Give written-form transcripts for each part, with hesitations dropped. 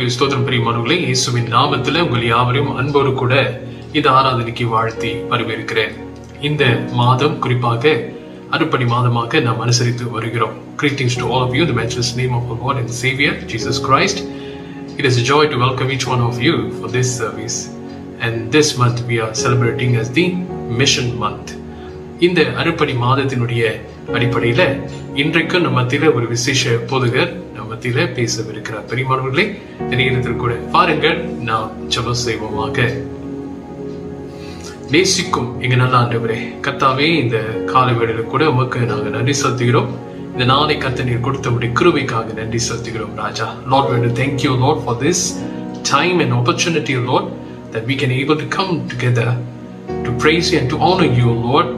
கர்த்தருக்கு ஸ்தோத்திரம் பிரியமானவர்களே, இயேசுவின் நாமத்தில் உங்கள் யாவரையும் அன்போடு கூட இந்த ஆராதனைக்கு வாழ்த்தி வரவேற்கிறேன். இந்த மாதம் குறிப்பாக அறுப்படை மாதமாக நாம் அனுசரித்து வருகிறோம். Greetings to all of you in the matchless name of our Lord and Savior Jesus Christ. It is a joy to welcome each one of you for this service. And this month we are celebrating as the Mission Month. இந்த அறுப்படை மாதத்தினுடைய அடிப்படையில இன்றைக்கு நம்ம மத்தியில ஒரு விசேஷ போதகர் நம்ம மத்தியில பேசவிருக்கிறார். பெரியமானவர்களே, நேரத்தில் கூட பாருங்கள், நாம் ஜெபம் செய்வோமாக. நேசிக்கும் எங்க நல்ல ஆண்டவரே, கர்த்தாவே, இந்த கால வேளையில கூட உமக்கு நாங்கள் நன்றி செலுத்துகிறோம். இந்த நாளை கர்த்தர் நீர் கொடுத்தபடி கிருபைக்காக நன்றி செலுத்துகிறோம் ராஜா. Lord, we want to thank you, Lord, for this time and opportunity, Lord, that we can able to come together to praise you and to honor you, Lord,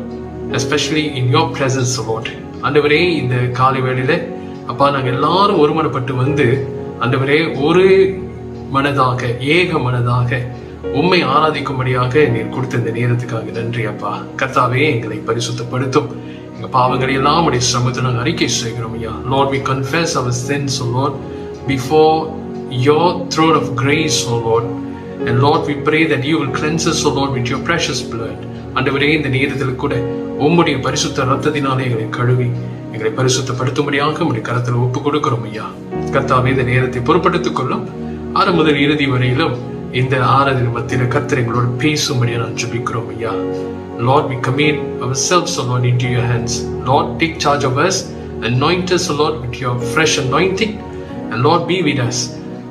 especially in your presence, Lord. ஆண்டவரே, இந்த காலை வேளையில அப்பா, நாங்கள் எல்லாரும் ஒருமனப்பட்டு வந்து ஆண்டவரே ஒரு மனதாக ஏக மனதாக உம்மை ஆராதிக்கும்படியாக நீர் கொடுத்த இந்த நேரத்துக்காக நன்றி அப்பா. கர்த்தாவே, எங்களை பரிசுத்தப்படுத்தும். எங்க பாவங்களை எல்லாம் உடைய சமூகத்தை நாங்கள் அறிக்கை செய்கிறோம் ஐயா. Lord, we confess our sins, O Lord, before your throne of grace, O Lord. And Lord, we pray that you will cleanse us, O Lord, with your precious blood. ஆண்டவரே, இந்த நேரத்தில் கூட உம்முடைய பரிசுத்த ரத்தத்தினாலே எங்களை கழுவி எங்களை பரிசுத்தப்படுத்தும்படியாக உடைய கரத்தில் ஒப்பு கொடுக்கிறோம் ஐயா. கர்த்தாவே, இந்த நேரத்தை பொறுப்படுத்திக் கொள்ளும். ஆரம்ப முதல் இறுதி வரையிலும் இந்த ஆராதனை மத்தியில கர்த்தர் எங்களோட பேசும்படியா நான் ஜெபிக்கிறோம் ஐயா. Lord, we commit ourselves, O Lord, into your hands. Lord, take charge of us, anoint us, O Lord, with your fresh anointing, and Lord, be with us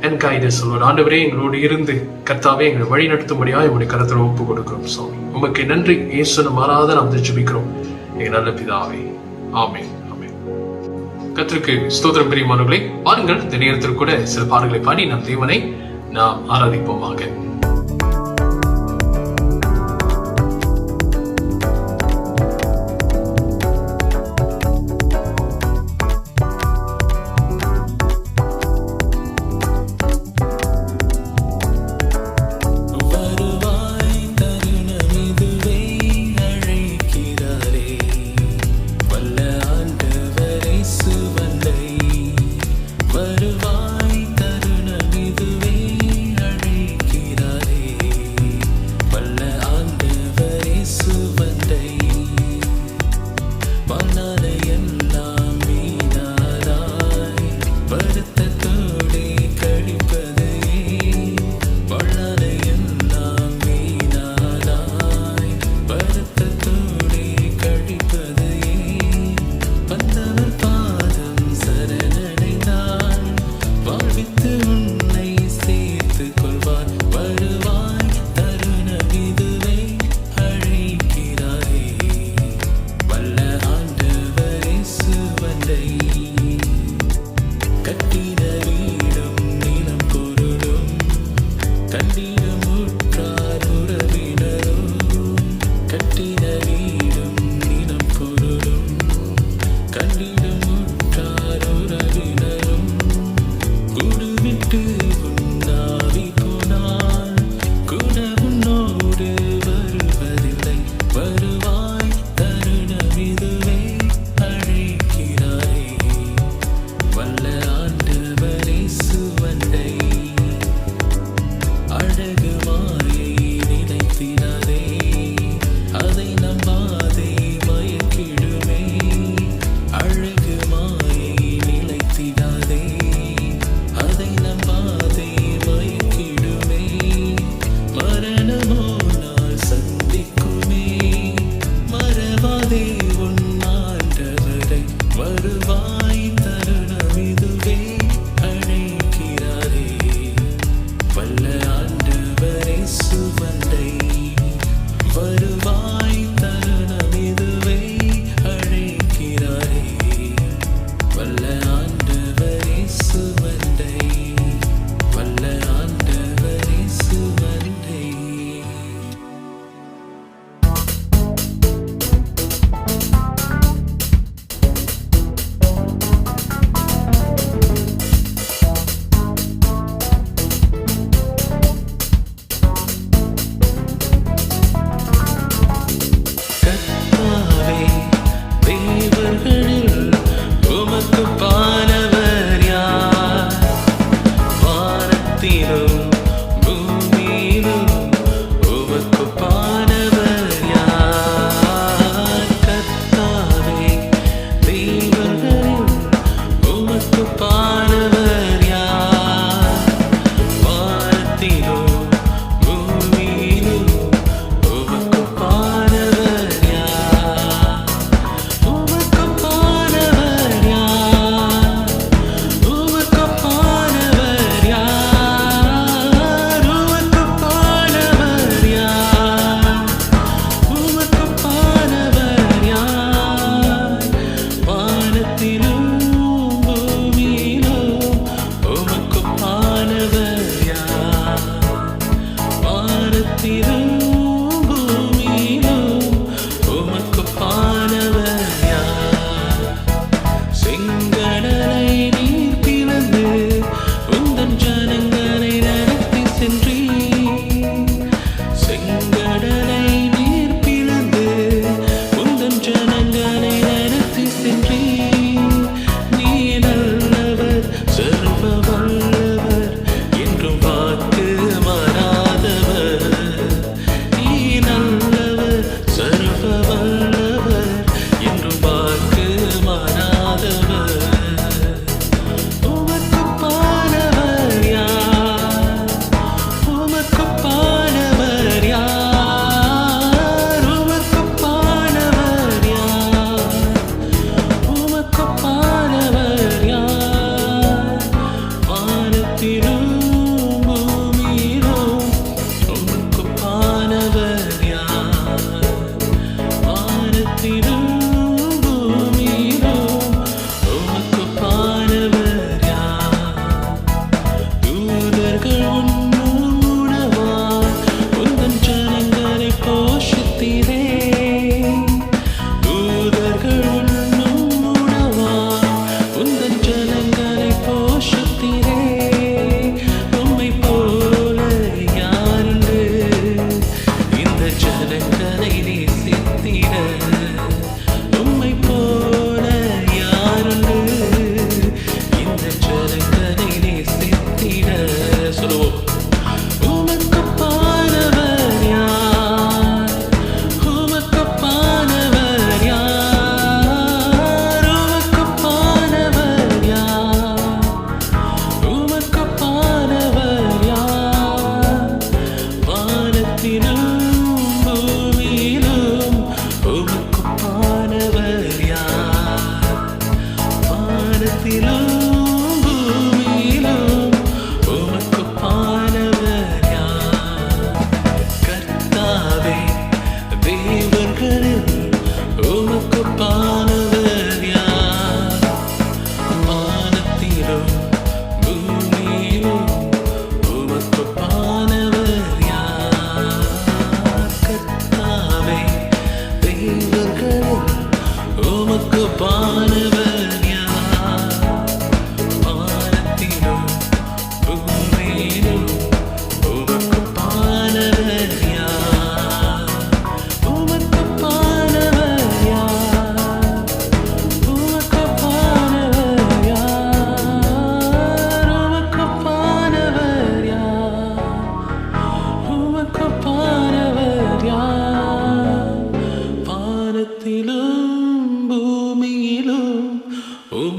and guide us, O Lord. ஆண்டவரே, எங்களோடு இருந்து கர்த்தாவே எங்களை வழி நடத்தும்படியா உங்களுடைய கரத்தில் ஒப்பு கொடுக்கிறோம் சுவாமி. உமக்கு நன்றி. இயேசுவின் மாறாத நாம் ஜெபிக்கிறோம் எங்க நல்ல பிதாவே. ஆமென். கர்த்தருக்கு ஸ்தோத்திரம் பிரியமானவர்களே, பாருங்கள், இந்த நேரத்தில் கூட சில பாடல்களை பாடி நம் தேவனை நாம் ஆராதிப்போமாக. வருவாய் தருணம் இதுவே அழைக்கிறார்.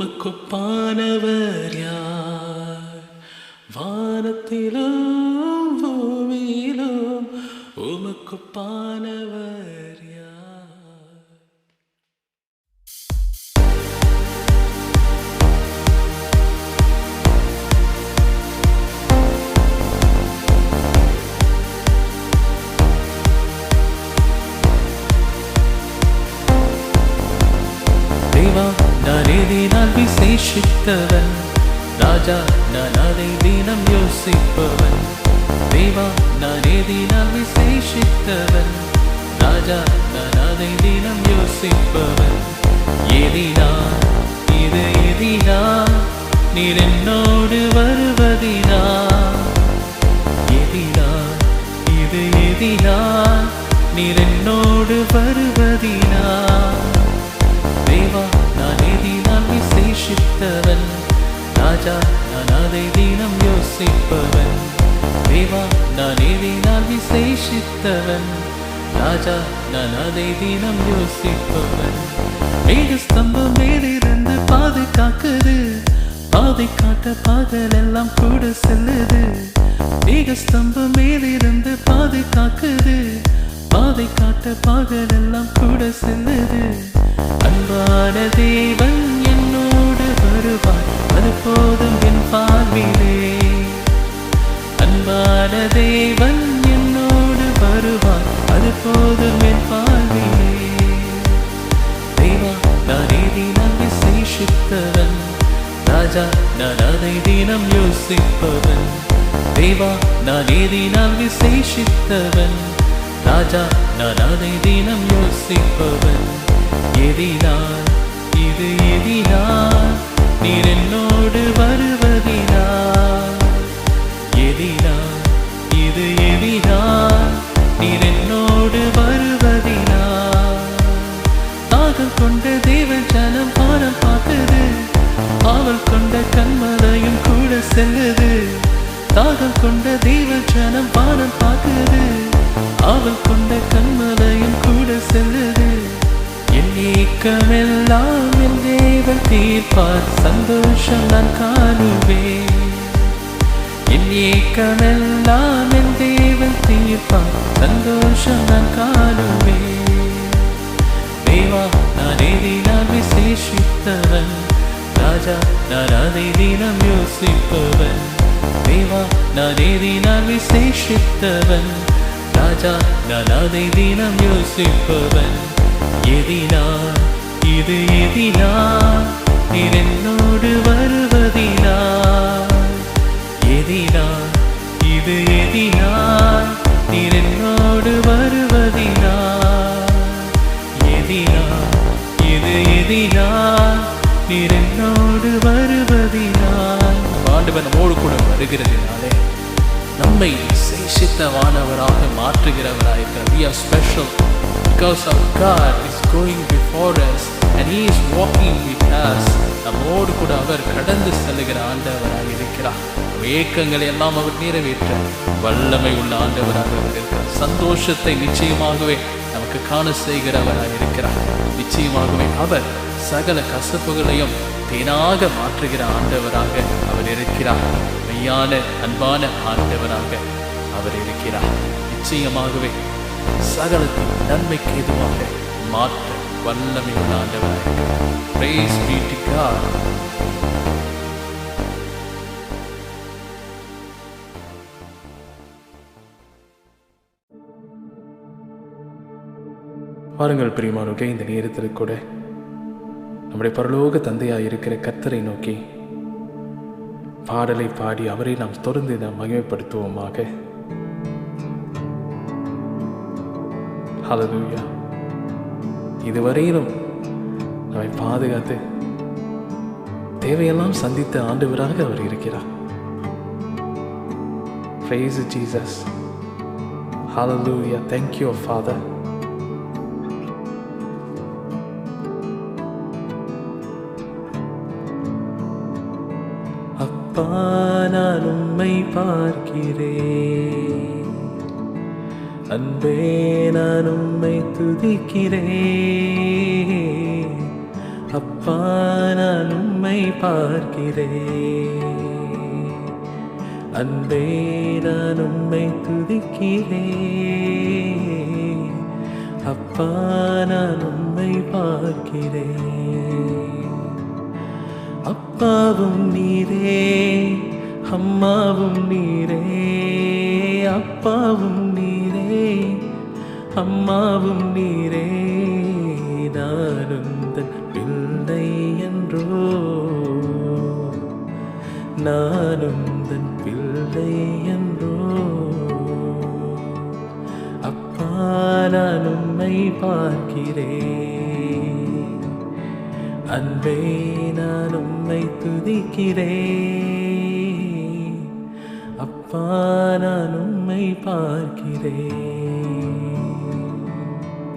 உமக்கொப்பானவர் யார்? வானத்திலும் பூமியிலும் உமக்கொப்பானவர் யார்? தேவா, நான் எதினால் விசேஷித்தவன், ராஜா நான் அதை தினம் யோசிப்பவன். தேவா, நான் எதினால் விசேஷித்தவன், ராஜா நான் அதை தினம் யோசிப்பவன். எதினா இது எதினா, நீர் என்னோடு வருவதினா. எதினா இது எதினா, நீர் என்னோடு வருவதினா. தேவா, நான் எதினால் விசேஷித்தவன், ராஜா நான் அதை தினம் யோசிப்பவன். தேவா, நான் எதினால் விசேஷித்தவன், ராஜா நான் அதை தினம் யோசிப்பவன். மேக ஸ்தம்பம் மேலிருந்து பாதை காக்குது, பாதை காட்ட பகல் எல்லாம் கூட செல்லுது. மேக ஸ்தம்பம் மேலிருந்து பாதை காக்குது, பாதை காட்ட பகல் எல்லாம் கூட செல்லுது. அன்பான தேவன் என்னோடு வருவார், அது போதும் என் வாழ்விலே. அன்பான தேவன் என்னோடு வருவார், அது போதும் என் வாழ்விலே. தேவா, நான் எதினால் விசேஷித்தவன், ராஜா நான் அதை தினம் யோசிப்பவன். தேவா, நான் எதினால் விசேஷித்தவன், ராஜா நான் அதை தினம் யோசிப்பவன். எதினால் இது எதினால், நீர் என்னோடு வருவதினால். எதினால் இது எதினால், நீர் என்னோடு வருவதினால். தாகம் கொண்ட தேவன் ஜனம் பாரம் பார்க்குது, ஆவல் கொண்ட கண்மலையும் கூட செல்லுது. தாகம் கொண்ட தேவன் ஜனம் பாரம் பார்க்குது, ஆவல் கொண்ட கண்மலையும் கூட செல்லுது. என் ஏக்கமெல்லாம் என் தேவன் தீர்ப்பார், சந்தோஷம் நான் காணுவேன். என் ஏக்கமெல்லாம் என் தேவன் தீர்ப்பார், சந்தோஷம் நான் காணுவேன். தேவா, நான் எதினால் விசேஷித்தவன், ராஜா நான் அதை தினம் யோசிப்பவன். தேவா, நான் எதினால் விசேஷித்தவன், ராஜா நான் அதை தினம் யோசிப்பவன். எதினால் இது எதினால், நீர் என்னோடு வருவதினால். எதினால் இது எதினால், நீர் என்னோடு வருவதினால். எதினால் இது எதினால், நீர் என்னோடு வருவதினால். ஆண்டவர் நம்மோடு கூட வருகிறதினாலே நம்மை விசேஷித்தவானவராக மாற்றுகிறவராயிருக்கிறார். We are special because our God is going before us and He is walking with us. நம்மோடு கூட அவர் கடந்து செல்லுகிற ஆண்டவராக இருக்கிறார். ஏக்கங்களை எல்லாம் அவர் நிறைவேற்ற வல்லமை உள்ள ஆண்டவராக அவர் இருக்கிறார். சந்தோஷத்தை நிச்சயமாகவே நமக்கு காண செய்கிறவராக இருக்கிறார். நிச்சயமாகவே அவர் சகல கசப்புகளையும் தேனாக மாற்றுகிற ஆண்டவராக அவர் இருக்கிறார். மெய்யான அன்பான ஆண்டவராக அவர் இருக்கிறார். நிச்சயமாகவே சகலத்தின் நன்மைக்கு எதுவாக மாற்ற வல்லமை உள்ள ஆண்டவராக இருக்கிறார். Praise be to God. வாருங்கள் பிரியமானவர்களே, இந்த நேரத்தில் கூட நம்முடைய பரலோக தந்தையாக இருக்கிற கர்த்தரை நோக்கி பாடலை பாடி அவரை நாம் தொடர்ந்து நாம் மகிமைப்படுத்துவோமாக. ஹல்லேலூயா. இதுவரையிலும் நம்மை பாதுகாத்து தேவையெல்லாம் சந்தித்த ஆண்டவராக அவர் இருக்கிறார். Praise Jesus. Hallelujah. Thank you, Father. அப்பா, நான் உம்மை பார்க்கிறேன், அன்பே நான் உம்மை துதிக்கிறேன். அப்பா நான் உம்மை பார்க்கிறேன், அன்பே நான் உம்மை துதிக்கிறேன். அப்பா நான் உம்மை பார்க்கிறேன். அப்பாவும் நீரே, அம்மாவும் நீரே. அப்பாவும் நீரே, அம்மாவும் நீரே. நான் உந்தன் பிள்ளை என்றோ, நான் உந்தன் பிள்ளை என்றோ. அப்பா நான் உம்மை பார்க்கிறேன், அன்பே நான் உம்மை துதிக்கிறேன். அப்பா நான் உம்மை பார்க்கிறேன்.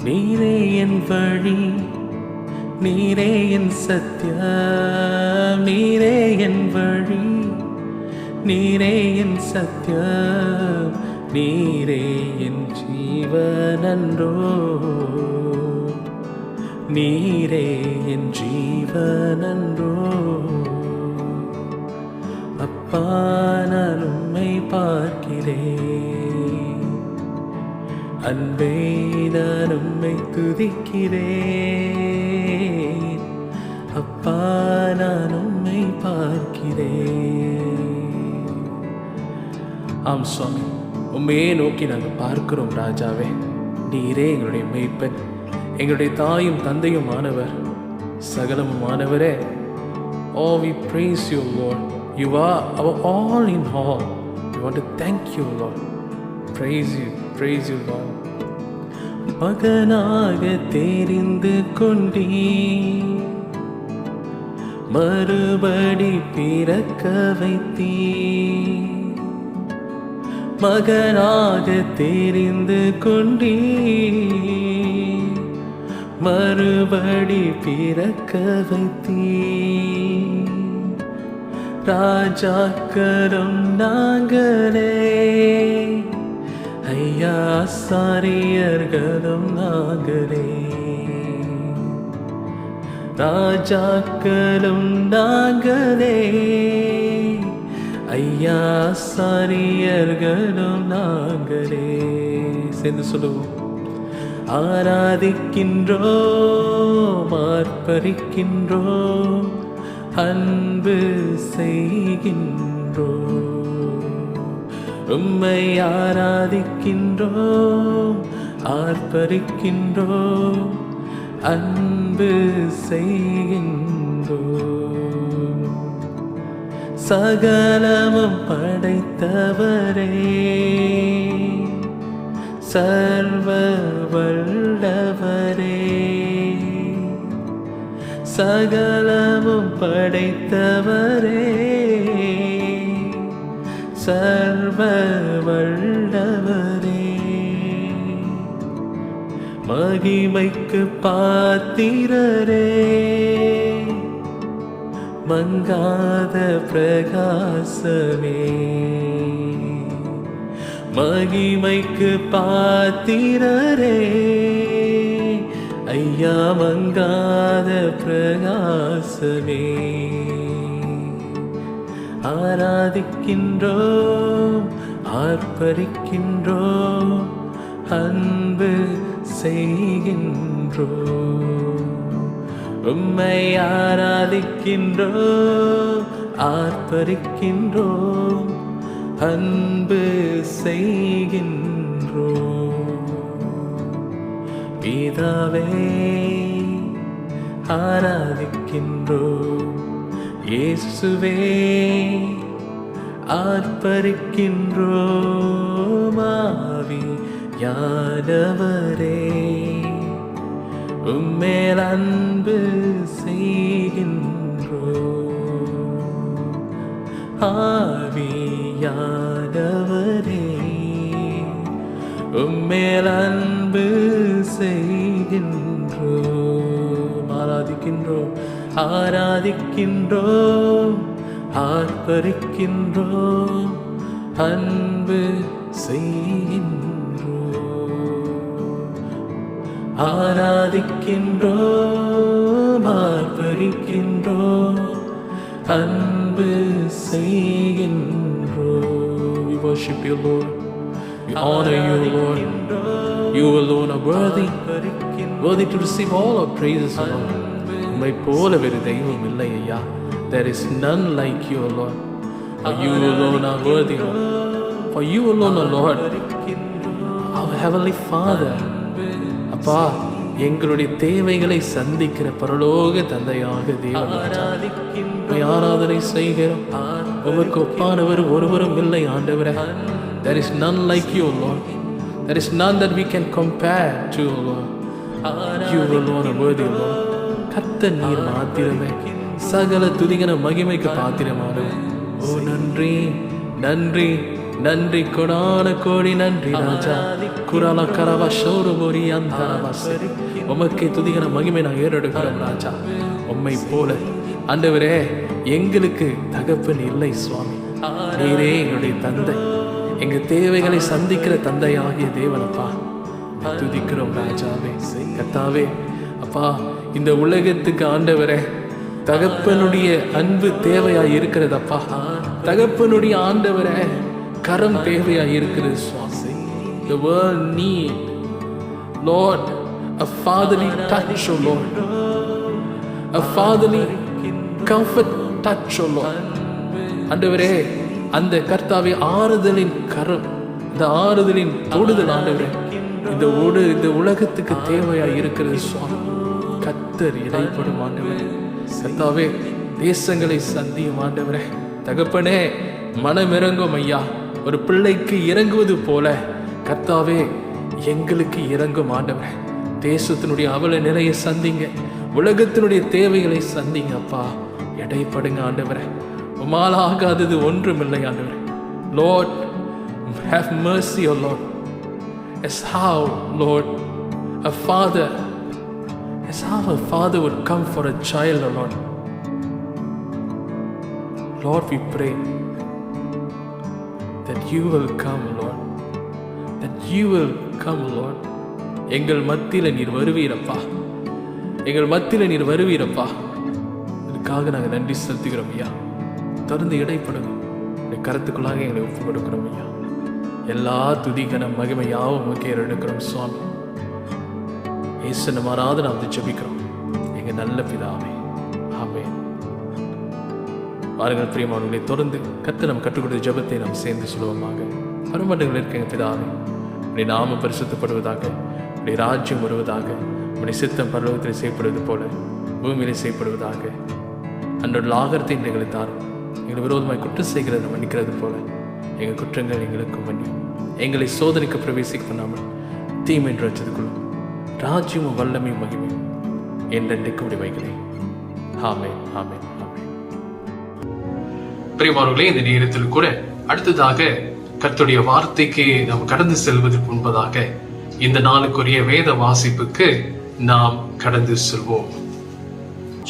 நீரே என் வழி, நீரே என் சத்தியம். நீரே என் வழி, நீரே என் சத்தியம். நீரே என் ஜீவனன்றோ, நீரே என் ஜீவனன்றோ. அப்பா நான் உம்மை பார்க்கிறேன், அன்பே நான் உம்மை துதிக்கிறேன். அப்பா நான் உம்மை பார்க்கிறேன். ஆம் சுவாமி, உம்மையே நோக்கி நாங்கள் பார்க்கிறோம் ராஜாவே. நீரே எங்களுடைய மேய்ப்பன், எங்களுடைய தாயும் தந்தையும் ஆனவர், சகலமும் ஆனவரே. Oh, we praise you, Lord. You are our all in all. We want to thank you, Lord. Praise you, Lord. மகனாக தெரிந்து கொண்டீ, மறுபடி பிறக்க வைத்தீ. மகனாக தெரிந்து கொண்டீ, மறுபடி பிறக்க வைத்தீ. ராஜாக்களும் நாங்களே, ஐயா ஆசாரியர்களும் நாங்களே. ராஜாக்களும் நாங்களே, ஐயா ஆசாரியர்களும் நாங்களே. சேர்ந்து சொல்லுவோம். ஆராதிக்கின்றோம், ஆர்ப்பரிக்கின்றோம், அன்பு செய்கின்றோம். உம்மை ஆராதிக்கின்றோம், ஆர்ப்பரிக்கின்றோம், அன்பு செய்கின்றோம். சகலமும் படைத்தவரே, சர்வ வல்லவரே. சகலமும் படைத்தவரே, சர்வ வல்லவரே. மகிமைக்கு பாத்திரரே, மங்காத பிரகாசமே. மகிமைக்கு பாத்திரரே, ஐயா மங்காத பிரகாசமே. ஆராதிக்கின்றோம், ஆர்ப்பரிக்கின்றோம், அன்பு செய்கின்றோம். உம்மை ஆராதிக்கின்றோம், ஆர்ப்பரிக்கின்றோம், அன்பு செய்கின்றோம். பிதாவே ஆராதிக்கின்றோம், இயேசுவே ஆர்ப்பரிக்கின்றோம். ஆவியானவரே உம்மேல் அன்பு செய்கின்றோம். ஆவியானவரே உம்மேல் அன்பு செய்கின்றோம். ஆராதிக்கின்றோம், ஆராதிக்கின்றோம், ஆர்ப்பரிக்கின்றோம், அன்பு செய்கின்றோம். ஆராதிக்கின்றோம், ஆர்ப்பரிக்கின்றோம், ஆர்ப்பரிக்கின்றோம், அன்பு செய்கின்றோம். We worship you, Lord. We honor you, Lord. You alone are worthy to receive all our praises, Lord. உம்மை போல வேறு தெய்வம் இல்லை ஐயா. There is none like you, Lord. For you alone are worthy, Lord. For you alone are Lord, our heavenly Father. அப்பா, எங்களுடைய தேவைகளை சந்திக்கிற பரலோக தந்தையாக தேவன் ஆராதனை செய்கிறோம். உமக்கு ஒப்பானவர் ஒருவரும் இல்லை ஆண்டவரே. There is none like you, Lord. There is none that we can compare to, Lord. You alone are worthy, Lord. கர்த்தர் நீர் மாத்திரமே சகல துதிகன மகிமைக்கு பாத்திரமானவர். ஓ நன்றி, நன்றி, நன்றி, கொடான கோடி நன்றி ராஜா. குரால கரவா ஷோருபோரி அந்தரவாசே. உமக்கே துதிகன மகிமை நான் ஏறெடுக்கிறோம் ராஜா. உம்மை போல ஆண்டவரே எங்களுக்கு தகப்பன் இல்லை சுவாமி. நீரே எங்களுடைய தந்தை, எங்க தேவைகளை சந்திக்கிற தந்தையாகிய தேவனப்பா. துதிக்கிறோம் ராஜாவே, கர்த்தாவே. அப்பா, இந்த உலகத்துக்கு ஆண்டவரே தகப்பனுடைய அன்பு தேவையாய் இருக்கிறதப்பா. தகப்பனுடைய ஆண்டவரே கரம் தேவையாய் இருக்கிறது சுவாமி. The world need, Lord, a fatherly touch, oh Lord, a fatherly comfort touch, oh Lord. ஆண்டவரே, அந்த கர்த்தாவே ஆறுதலின் கரம், இந்த ஆறுதலின் தொடுதல் ஆண்டவரே இந்த உலகத்துக்கு தேவையாய் இருக்கிறது சுவாமி. கர்த்தர் இடைப்படும் ஆண்டவரே. கர்த்தாவே, தேசங்களை சந்தியும் ஆண்டவரே. தகப்பனே, மனமிறங்கும் ஐயா. ஒரு பிள்ளைக்கு இறங்குவது போல கர்த்தாவே எங்களுக்கு இறங்கும் ஆண்டவரே. தேசத்தினுடைய அவல நிலையை சந்திங்க, உலகத்தினுடைய தேவைகளை சந்திங்க அப்பா. இடைப்படுங்க ஆண்டவரே. உம்மால் ஆகாதது ஒன்றுமில்லை ஆண்டவரே. Lord, have mercy, O Lord. As how, Lord, a father would come for a child, O Lord. Lord, we pray that you will come, Lord. That you will come, Lord. எங்கள் மத்தியில நீர் வருவீரப்பா. எங்கள் மத்தியில நீர் வருவீரப்பா. இதுக்காக நாங்கள் நன்றி செலுத்துகிறோம் ஐயா. தொடர்ந்து இடைப்படுங்க. கருத்துக்குள்ளாக எங்களை ஒப்பு கொடுக்கிறோம் ஐயா. எல்லா துதிகன மகிமையாவும் உமக்கே எடுக்கிறோம் சுவாமி. இயேசு மாறாத நாம் ஜெபிக்கிறோம் எங்க நல்ல பிதாவே. ஆமென். பாருங்கள் பிரியமானவர்களே, தொடர்ந்து கர்த்தர் நாம் கற்றுக் கொடுத்த ஜெபத்தை நாம் சேர்ந்து சொல்லுவோமாக. பரமண்டலங்களில் இருக்க எங்கள் பிதாவே, உடைய நாமம் பரிசுத்தப்படுவதாக, உடைய ராஜ்யம் வருவதாக, உடைய சித்தம் பரலோகத்தில் செய்யப்படுவது போல பூமியிலே செய்யப்படுவதாக. அன்றோட ஆகாரத்தை எங்களை தாரும். எங்களை விரோதமாய் குற்றம் செய்கிறது மன்னிக்கிறது போல எங்கள் குற்றங்கள் எங்களுக்கும் மன்னியும். எங்களை சோதனைக்கு பிரவேசிக்க பண்ணாமல் தீமை என்று வச்சதுக்குள்ளும் ராஜ்யமும் வல்லமையும் மகிமையும் என்றென்றைக்கு முடிவைகளே. ஆமென், ஆமென், ஆமென். பிரியமானவர்களே, இந்த நேரத்தில் கூட அடுத்ததாக கர்த்தருடைய வார்த்தைக்கு நாம் கடந்து செல்வதற்கு முன்பதாக இந்த நாளுக்குரிய வேத வாசிப்புக்கு நாம் கடந்து செல்வோம்.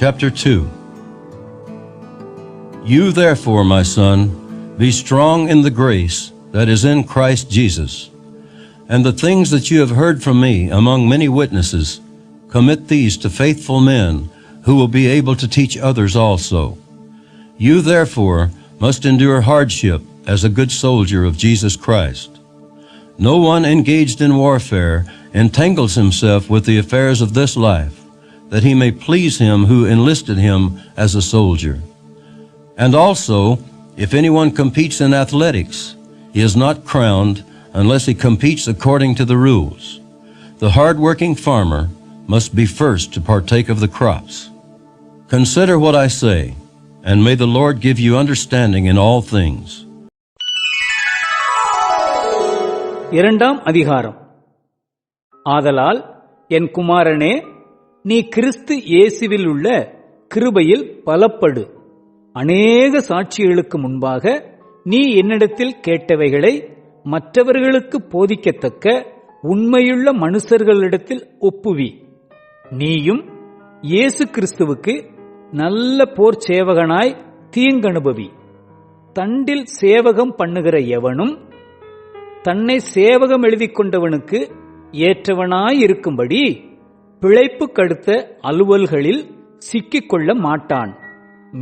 Chapter 2. You therefore, my son, be strong in the grace that is in Christ Jesus, and the things that you have heard from me among many witnesses, commit these to faithful men who will be able to teach others also. You therefore must endure hardship as a good soldier of Jesus Christ. No one engaged in warfare entangles himself with the affairs of this life, that he may please him who enlisted him as a soldier. And also, if anyone competes in athletics, he is not crowned unless he competes according to the rules. The hard-working farmer must be first to partake of the crops. Consider what I say, and may the Lord give you understanding in all things. இரண்டாம் அதிகாரம். ஆதலால் என் குமாரனே, நீ கிறிஸ்து இயேசுவில் உள்ள கிருபையில் பலப்படு. அநேக சாட்சிகளுக்கு முன்பாக நீ என்னிடத்தில் கேட்டவைகளை மற்றவர்களுக்கு போதிக்கத்தக்க உண்மையுள்ள மனுஷர்களிடத்தில் ஒப்புவி. நீயும் இயேசு கிறிஸ்துவுக்கு நல்ல போர் சேவகனாய் தீங்கனுபவி. தண்டில் சேவகம் பண்ணுகிற எவனும் தன்னை சேவகம் எழுதிக் கொண்டவனுக்கு ஏற்றவனாயிருக்கும்படி பிழைப்பு கடுத்த அலுவல்களில் சிக்கிக்கொள்ள மாட்டான்.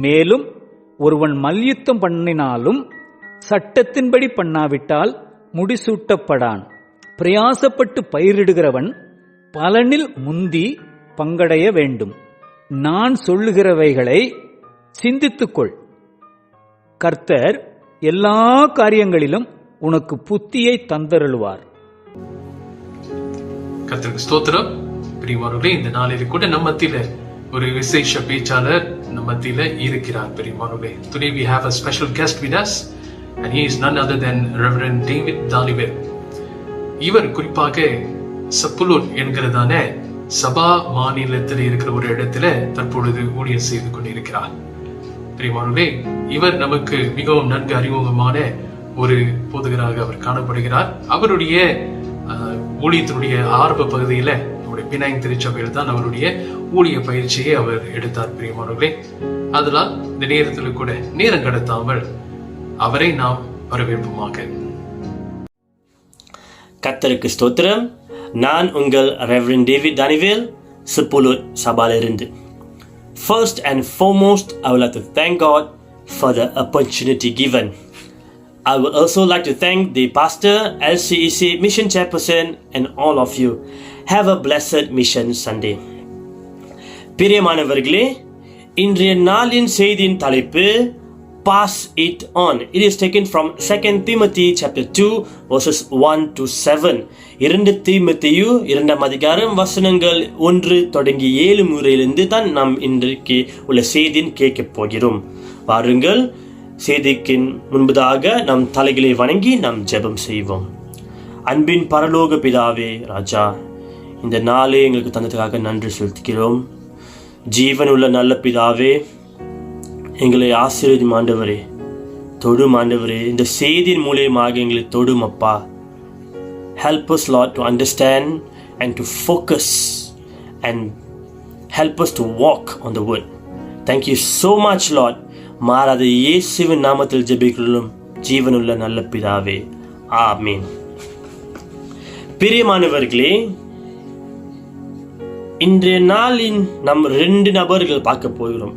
மேலும் ஒருவன் மல்யுத்தம் பண்ணினாலும் சட்டத்தின்படி பண்ணாவிட்டால் முடிசூட்டப்படான். பிரயாசப்பட்டு பயிரிடுகிறவன் பலனில் முந்தி பங்கடைய வேண்டும். நான் சொல்லுகிறவைகளை சிந்தித்துக்கொள். கர்த்தர் எல்லா காரியங்களிலும் உனக்கு புத்தியை தந்தருளுவார். கர்த்தருக்கு ஸ்தோத்திரம். பிரியமானவர்களே, இந்த நாளில் கூட நம்ம மத்தியில ஒரு விசேஷ பேச்சாளர் நம்ம மத்தியில இருக்கிறார். பிரியமானவர்களே, today we have a special guest with us and he is none other than Reverend David Danivel. இவர் குறிப்பாக சப்புலூர் என்கிறதான சபா மாநிலத்தில் இருக்கிற ஒரு இடத்துல தற்பொழுது ஊழியர் செய்து கொண்டிருக்கிறார். பிரியமானவர்களே, இவர் நமக்கு மிகவும் நன்கு அறிமுகமான ஒரு போதகராக அவர் காணப்படுகிறார். அவருடைய ஊழியத்தினுடைய ஆரம்ப பகுதியில நம்முடைய பினாங் திருச்சபையில் தான் அவருடைய ஊழிய பயிற்சியை அவர் எடுத்தார். பிரியமானவர்களே, அதனால் இந்த நேரத்தில் கூட நேரம் கடத்தாமல் அவரை நாம் வரவேற்போமாக. கர்த்தருக்கு ஸ்தோத்திரம். நான் உங்கள் ரெவரண்ட் டேவிட் டானிவேல், சிப்புலூர் சபாலிருந்து. First and foremost, I would like to thank God for the opportunity given. I would also like to thank the pastor, LCEC mission chairperson and all of you. Have a blessed mission Sunday. பிரியமானவர்களே, இன்றைய நாளின் செய்தியின் தலைப்பு Pass it on. It is taken from 2 Timothy chapter 2 verses 1 to 7. 2 தீமோத்தேயு 2ஆம் அதிகாரம் வசனங்கள் 1 தொடங்கி 7 முறையிலிருந்து தான் நாம் இன்றைக்கு உள்ள செய்தியின் கேட்க போகிறோம். வாருங்கள், செய்திக்கு முன்பதாக நம் தலைகளை வணங்கி நாம் ஜெபம் செய்வோம். அன்பின் பரலோக பிதாவே ராஜா, இந்த நாளே எங்களுக்கு தந்ததுக்காக நன்றி செலுத்துகிறோம். ஜீவனுள்ள நல்ல பிதாவே, எங்களை ஆசீர்வதியும் ஆண்டவரே, தொடும் ஆண்டவரே, இந்த செய்தியின் மூலியமாக எங்களை தொடும் அப்பா. Help us Lord to understand and to focus and help us to walk on the word. Thank you so much Lord. மாறாத இயேசுவின் நாமத்தில் ஜெபிக்கிறோம் ஜீவனுள்ள நல்ல பிதாவே, ஆமென். பிரியமானவர்களே, இன்றைய நாளின் நாம் 2 நபர்கள் பார்க்க போகிறோம்.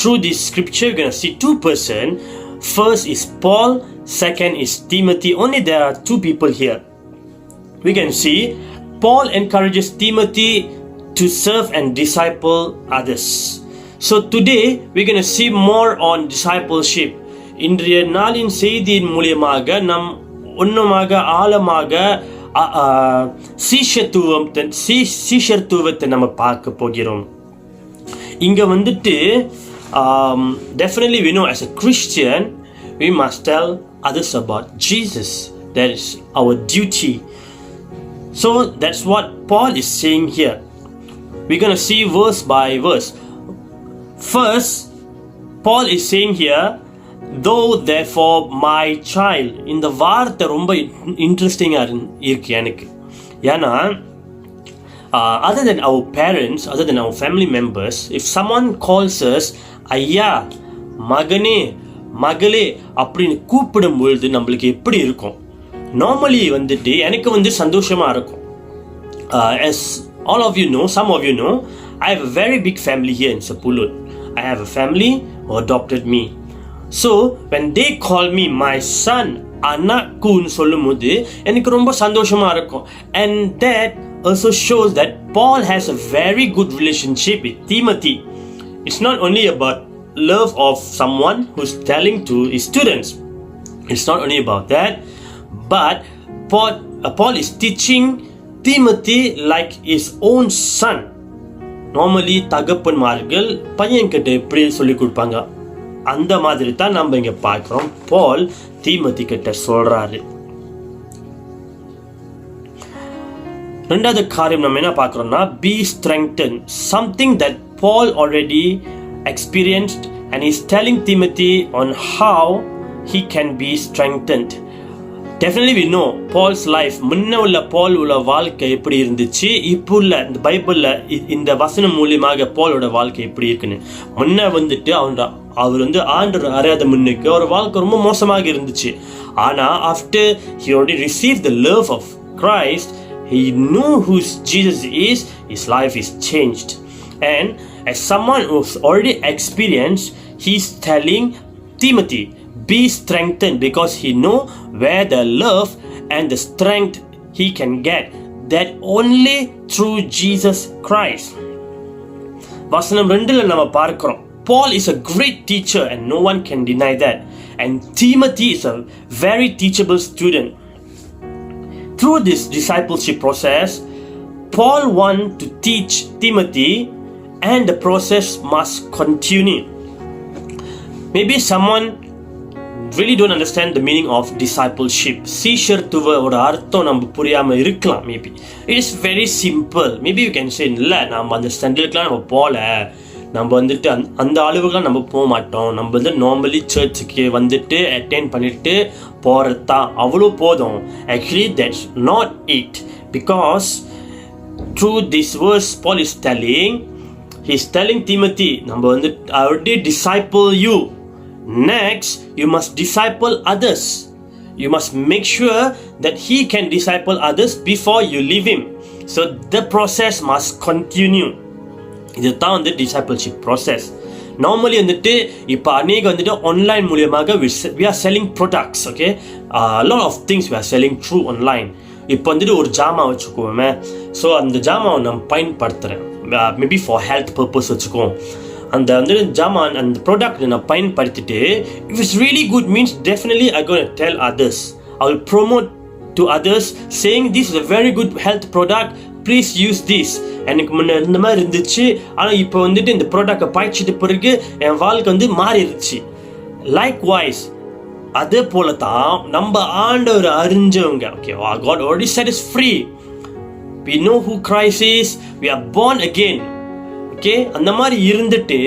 Through this scripture, we're going to see 2 persons. First is Paul, second is Timothy. Only there are 2 people here. We can see Paul encourages Timothy to serve and disciple others. So today, we're going to see more on discipleship. இன்றைய நாளின் செய்தியின் மூலியமாக நாம் ஒன்றுமாக ஆழமாக சீஷத்துவத்தை நம்ம பார்க்க போகிறோம். இங்க வந்துட்டு definitely we know as a Christian we must tell others about Jesus. That is our duty. So that's what Paul is saying here. We're going to see verse by verse. First, Paul is saying here, though therefore my child. இந்த வார்த்தை ரொம்ப இன்ட்ரெஸ்டிங்கா இருக்கு எனக்கு. ஏன்னா other than our parents, other than our family members, if someone calls us ஐயா, மகனே, மகளே அப்படின்னு கூப்பிடும் பொழுது நம்மளுக்கு எப்படி இருக்கும்? நார்மலி வந்துட்டு எனக்கு வந்து சந்தோஷமா இருக்கும். As all of you know, some of you know, I have a very big family here in Sapulur. I have a family who adopted me. So when they call me my son, அண்ணாக்குன்னு சொல்லும் போது எனக்கு ரொம்ப சந்தோஷமா இருக்கும். And that also shows that Paul has a very good relationship with Timothy. It's not only about love of someone who's telling to his students. It's not only about that, but Paul is teaching Timothy like his own son. Normally தகப்பன்மார்கள் பையன் கிட்ட எப்படி சொல்லி கொடுப்பாங்க, அந்த மாதிரி தான் நம்ம இங்க பார்க்கிறோம். Paul தீமோத்தி கிட்ட சொல்றாரு. ரெண்டாவது காரியம் நம்ம என்ன பார்க்கிறோம்னா, be strengthened. Something that Paul already experienced and he's telling Timothy on how he can be strengthened. Definitely we know Paul's life. முன்ன உள்ள பால் உள்ள வாழ்க்கை எப்படி இருந்துச்சு, இப்போ உள்ள இந்த பைபிள்ல இந்த வசனம் மூலியமாக பாலோட வாழ்க்கை எப்படி இருக்குன்னு. முன்ன வந்துட்டு அவர் வந்து ஆண்டவர் அறியாத முன்னுக்கு ஒரு வாழ்க்கை ரொம்ப மோசமாக இருந்துச்சு. ஆனா after he already received the love of Christ, he knew who Jesus is, his life is changed. And as someone who's already experienced, he's telling Timothy, be strengthened, because he know where the love and the strength he can get, that only through Jesus Christ. வசனம் 2ல நம்ம பார்க்கிறோம், Paul is a great teacher and no one can deny that, and Timothy is a very teachable student. Through this discipleship process, Paul wants to teach Timothy, and the process must continue. Maybe someone really don't understand the meaning of discipleship. சீஷர்த்துவ ஒரு அர்த்தம் நம்ம புரியாம இருக்கலாம். Maybe it is very simple. Maybe you can say, இல்ல நம்ம அந்த ஸ்டாண்டர்ட்லாம் நம்ம போல, நம்ம வந்துட்டு அந்த அளவுக்குலாம் நம்ம போக மாட்டோம், நம்ம வந்து நார்மலி சர்ச்சுக்கு வந்துட்டு அட்டென்ட் பண்ணிட்டு போறதா அவ்வளோ போதும். Actually that's not it, because through this verse Paul is telling Timothy, நம்ம வந்து I already disciple you. Next, you must disciple others. You must make sure that he can disciple others before you leave him. So the process must continue. இதுதான் வந்து discipleship process. Normally வந்துட்டு இப்போ அநேக வந்துட்டு online மூலியமாக we are selling products, okay? A lot of things we are selling through online. இப்போ வந்துட்டு ஒரு ஜாமா வச்சுக்கோமே, ஸோ அந்த ஜாமாவை நம்ம பயன்படுத்துகிறேன், மேபி ஃபார் ஹெல்த் பர்பஸ் வச்சுக்குவோம். அந்த வந்து ஜாமான் அந்த ப்ராடக்ட் நான் பயன்படுத்திட்டு, if it's really good means definitely I'm going to tell others. I will promote to others saying this is a very good health product, please use this. எனக்கு முன்ன இந்த மாதிரி இருந்துச்சு, ஆனால் இப்போ வந்துட்டு இந்த ப்ராடக்டை பாய்ச்சிட்டு பிறகு என் வாழ்க்கை வந்து மாறிடுச்சு. லைக்வைஸ் அதே போல தான் நம்ம ஆண்டவர் அறிஞ்சவங்க, ஓகேவா? God already said it's free. We know who Christ is. We are born again. Okay, அந்த மாதிரி இருந்துட்டு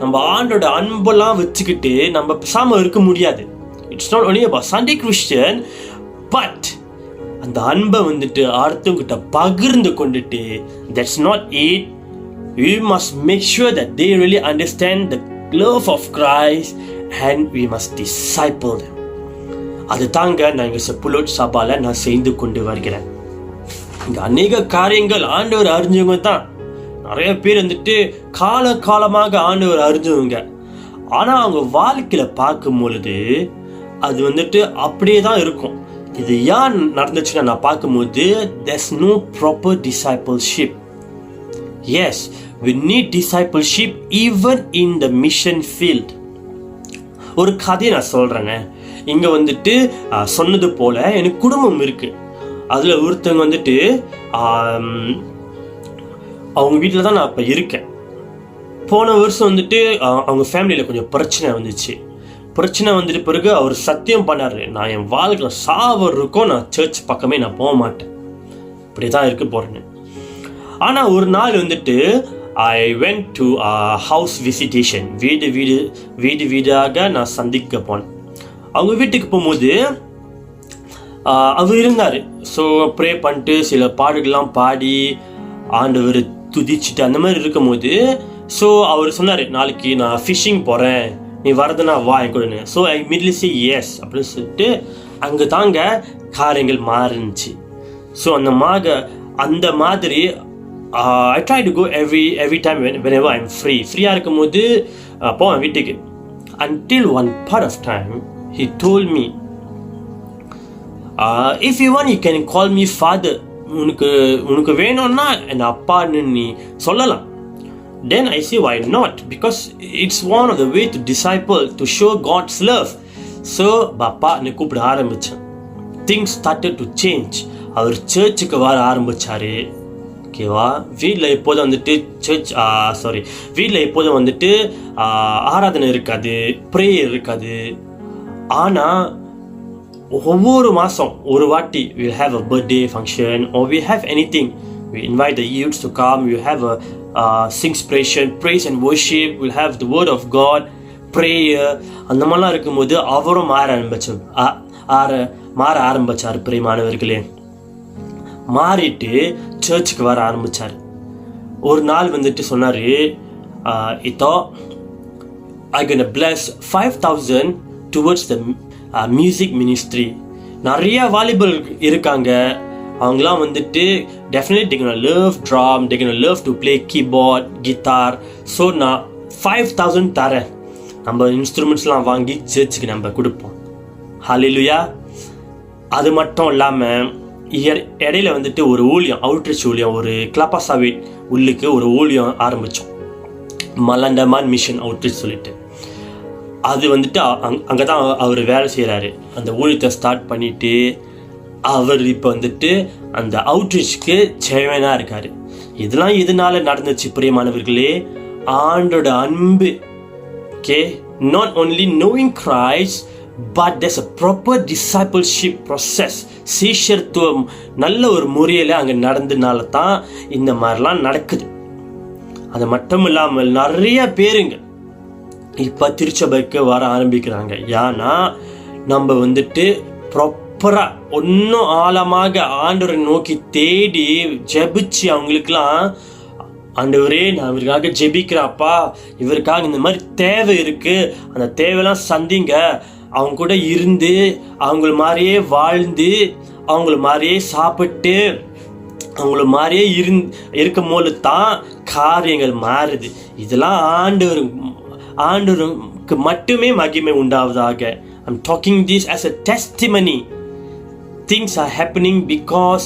நம்ம ஆண்டோட அன்பெல்லாம் வச்சுக்கிட்டு நம்ம பேசாம இருக்க முடியாது. It's not only about Sunday Christian, but அந்த அன்பை வந்துட்டு அடுத்தவங்கிட்ட பகிர்ந்து கொண்டுட்டு, that's not it. We must make sure that they really understand the love of Christ and we must disciple them. அது தாங்க நான் இங்கே செப்புலோட் சபால நான் செய்து கொண்டு வருகிறேன். இங்கே அநேக காரியங்கள் ஆண்டவர் அறிஞ்சவங்க தான். நிறைய பேர் வந்துட்டு காலமாக ஆண்டவர் அறிஞ்சவங்க, ஆனால் அவங்க வாழ்க்கையில் பார்க்கும் பொழுது அது வந்துட்டு அப்படியே தான் இருக்கும். இது ஏன் நடந்துச்சுன்னா நான் பார்க்கும்போது there's no proper discipleship. Yes, we need discipleship even in the mission field. ஒரு கதையை நான் சொல்கிறேங்க. இங்கே வந்துட்டு சொன்னது போல் எனக்கு குடும்பம் இருக்குது. அதில் ஒருத்தவங்க வந்துட்டு அவங்க வீட்டில் தான் நான் இப்போ இருக்கேன். போன வருஷம் வந்துட்டு அவங்க ஃபேமிலியில் கொஞ்சம் பிரச்சனை வந்துச்சு. பிரச்சனை வந்துட்டு பிறகு அவர் சத்தியம் பண்ணார், நான் என் வாழ்க்கையில் சாவர் இருக்கும், நான் சர்ச் பக்கமே நான் போக மாட்டேன், இப்படி தான் இருக்க போகிறேன்னு. ஆனால் ஒரு நாள் வந்துட்டு I went to a house visitation. வீடாக நான் சந்திக்க போனேன். அவங்க வீட்டுக்கு போகும்போது அவர் இருந்தார். ஸோ ப்ரே பண்ணிட்டு சில பாடுகள்லாம் பாடி ஆண்டவர் துதிச்சுட்டு அந்த மாதிரி இருக்கும்போது, ஸோ அவர் சொன்னார், நாளைக்கு நான் ஃபிஷ்ஷிங் போகிறேன், நீ வரதுன்னா வா என் கூடன்னு. So I immediately say yes அப்படின்னு சொல்லிட்டு அங்கே தாங்க காரியங்கள் மாறிச்சு. ஸோ அந்த மாதிரி I try to go every time whenever I'm free. ஃப்ரீயாக இருக்கும்போது போவேன் வீட்டுக்கு. Until one part of time he told me, if you want you can call me father. உனக்கு வேணும்னா என் அப்பான்னு நீ சொல்லலாம். Then I say why not, because it's one of the way to disciple, to show God's love. So பாப்பான்னு கூப்பிட ஆரம்பித்தேன். Things started to change. அவர் சர்ச்சுக்கு வர ஆரம்பித்தார். ஓகேவா? வீட்டில் எப்போதும் வந்துட்டு வீட்டில் எப்போதும் வந்துட்டு ஆராதனை இருக்காது, ப்ரேயர் இருக்காது. ஆனால் ஒவ்வொரு மாதம் ஒரு வாட்டி we'll have a birthday function or we have anything, we invite the youths to come, we'll have a singspiration, praise and worship, we'll have the word of God, prayer. அந்த மாதிரிலாம் இருக்கும்போது அவரும் மாற ஆரம்பித்தார். பிரியமானவர்களே, மாறிட்டு சர்ச்சுக்கு வர ஆரம்பித்தார். ஒரு நாள் வந்துட்டு சொன்னார், இதோ I gonna bless 5,000 towards the music ministry. நிறைய வாலிபல் இருக்காங்க, அவங்களாம் வந்துட்டு definitely they're gonna love drum, they're gonna love to play keyboard, guitar. So நான் 5,000 தரேன், நம்ம இன்ஸ்ட்ருமெண்ட்ஸ்லாம் வாங்கி சர்ச்சுக்கு நம்ம கொடுப்போம். ஹல்லேலூயா. அது மட்டும் இல்லாமல் இடையில வந்துட்டு ஒரு ஊழியம், அவுட்ரீச் ஊழியம், ஒரு கிளாப்பாசாவி உள்ளுக்கு ஒரு ஊழியம் ஆரம்பித்தோம், மலண்டமான் மிஷன் அவுட்ரீச் சொல்லிட்டு. அது வந்துட்டு அங்கே தான் அவர் வேலை செய்கிறாரு. அந்த ஊழியத்தை ஸ்டார்ட் பண்ணிவிட்டு அவர் இப்போ வந்துட்டு அந்த அவுட்ரீச்சுக்கு சேர்மனாக இருக்கார். இதெல்லாம் எதனால நடந்துச்சு பிரியமானவர்களே? ஆண்டோட அன்பு. Okay, not only knowing Christ, but there's a proper discipleship process. சீஷத்துவம் நல்ல ஒரு முறையில் அங்கே நடந்ததுனால தான் இந்த மாதிரிலாம் நடக்குது. அது மட்டும் இல்லாமல் நிறைய பேருங்க இப்போ திருச்சபைக்கு வர ஆரம்பிக்கிறாங்க. ஏன்னா நம்ம வந்துட்டு ப்ராப்பராக ஒன்றும் ஆழமாக ஆண்டவரை நோக்கி தேடி ஜெபிச்சு அவங்களுக்கெல்லாம், ஆண்டவரே நான் இவருக்காக ஜெபிக்கிறாப்பா, இவருக்காக இந்த மாதிரி தேவை இருக்குது, அந்த தேவையெல்லாம் சந்திங்க, அவங்க கூட இருந்து அவங்கள மாதிரியே வாழ்ந்து அவங்கள மாதிரியே சாப்பிட்டு அவங்கள மாதிரியே இருக்கும் போது தான் காரியங்கள் மாறுது. இதெல்லாம் ஆண்டவருக்கு மட்டுமே மகிமை உண்டாவதாக. I'm talking this as a testimony. Things are happening because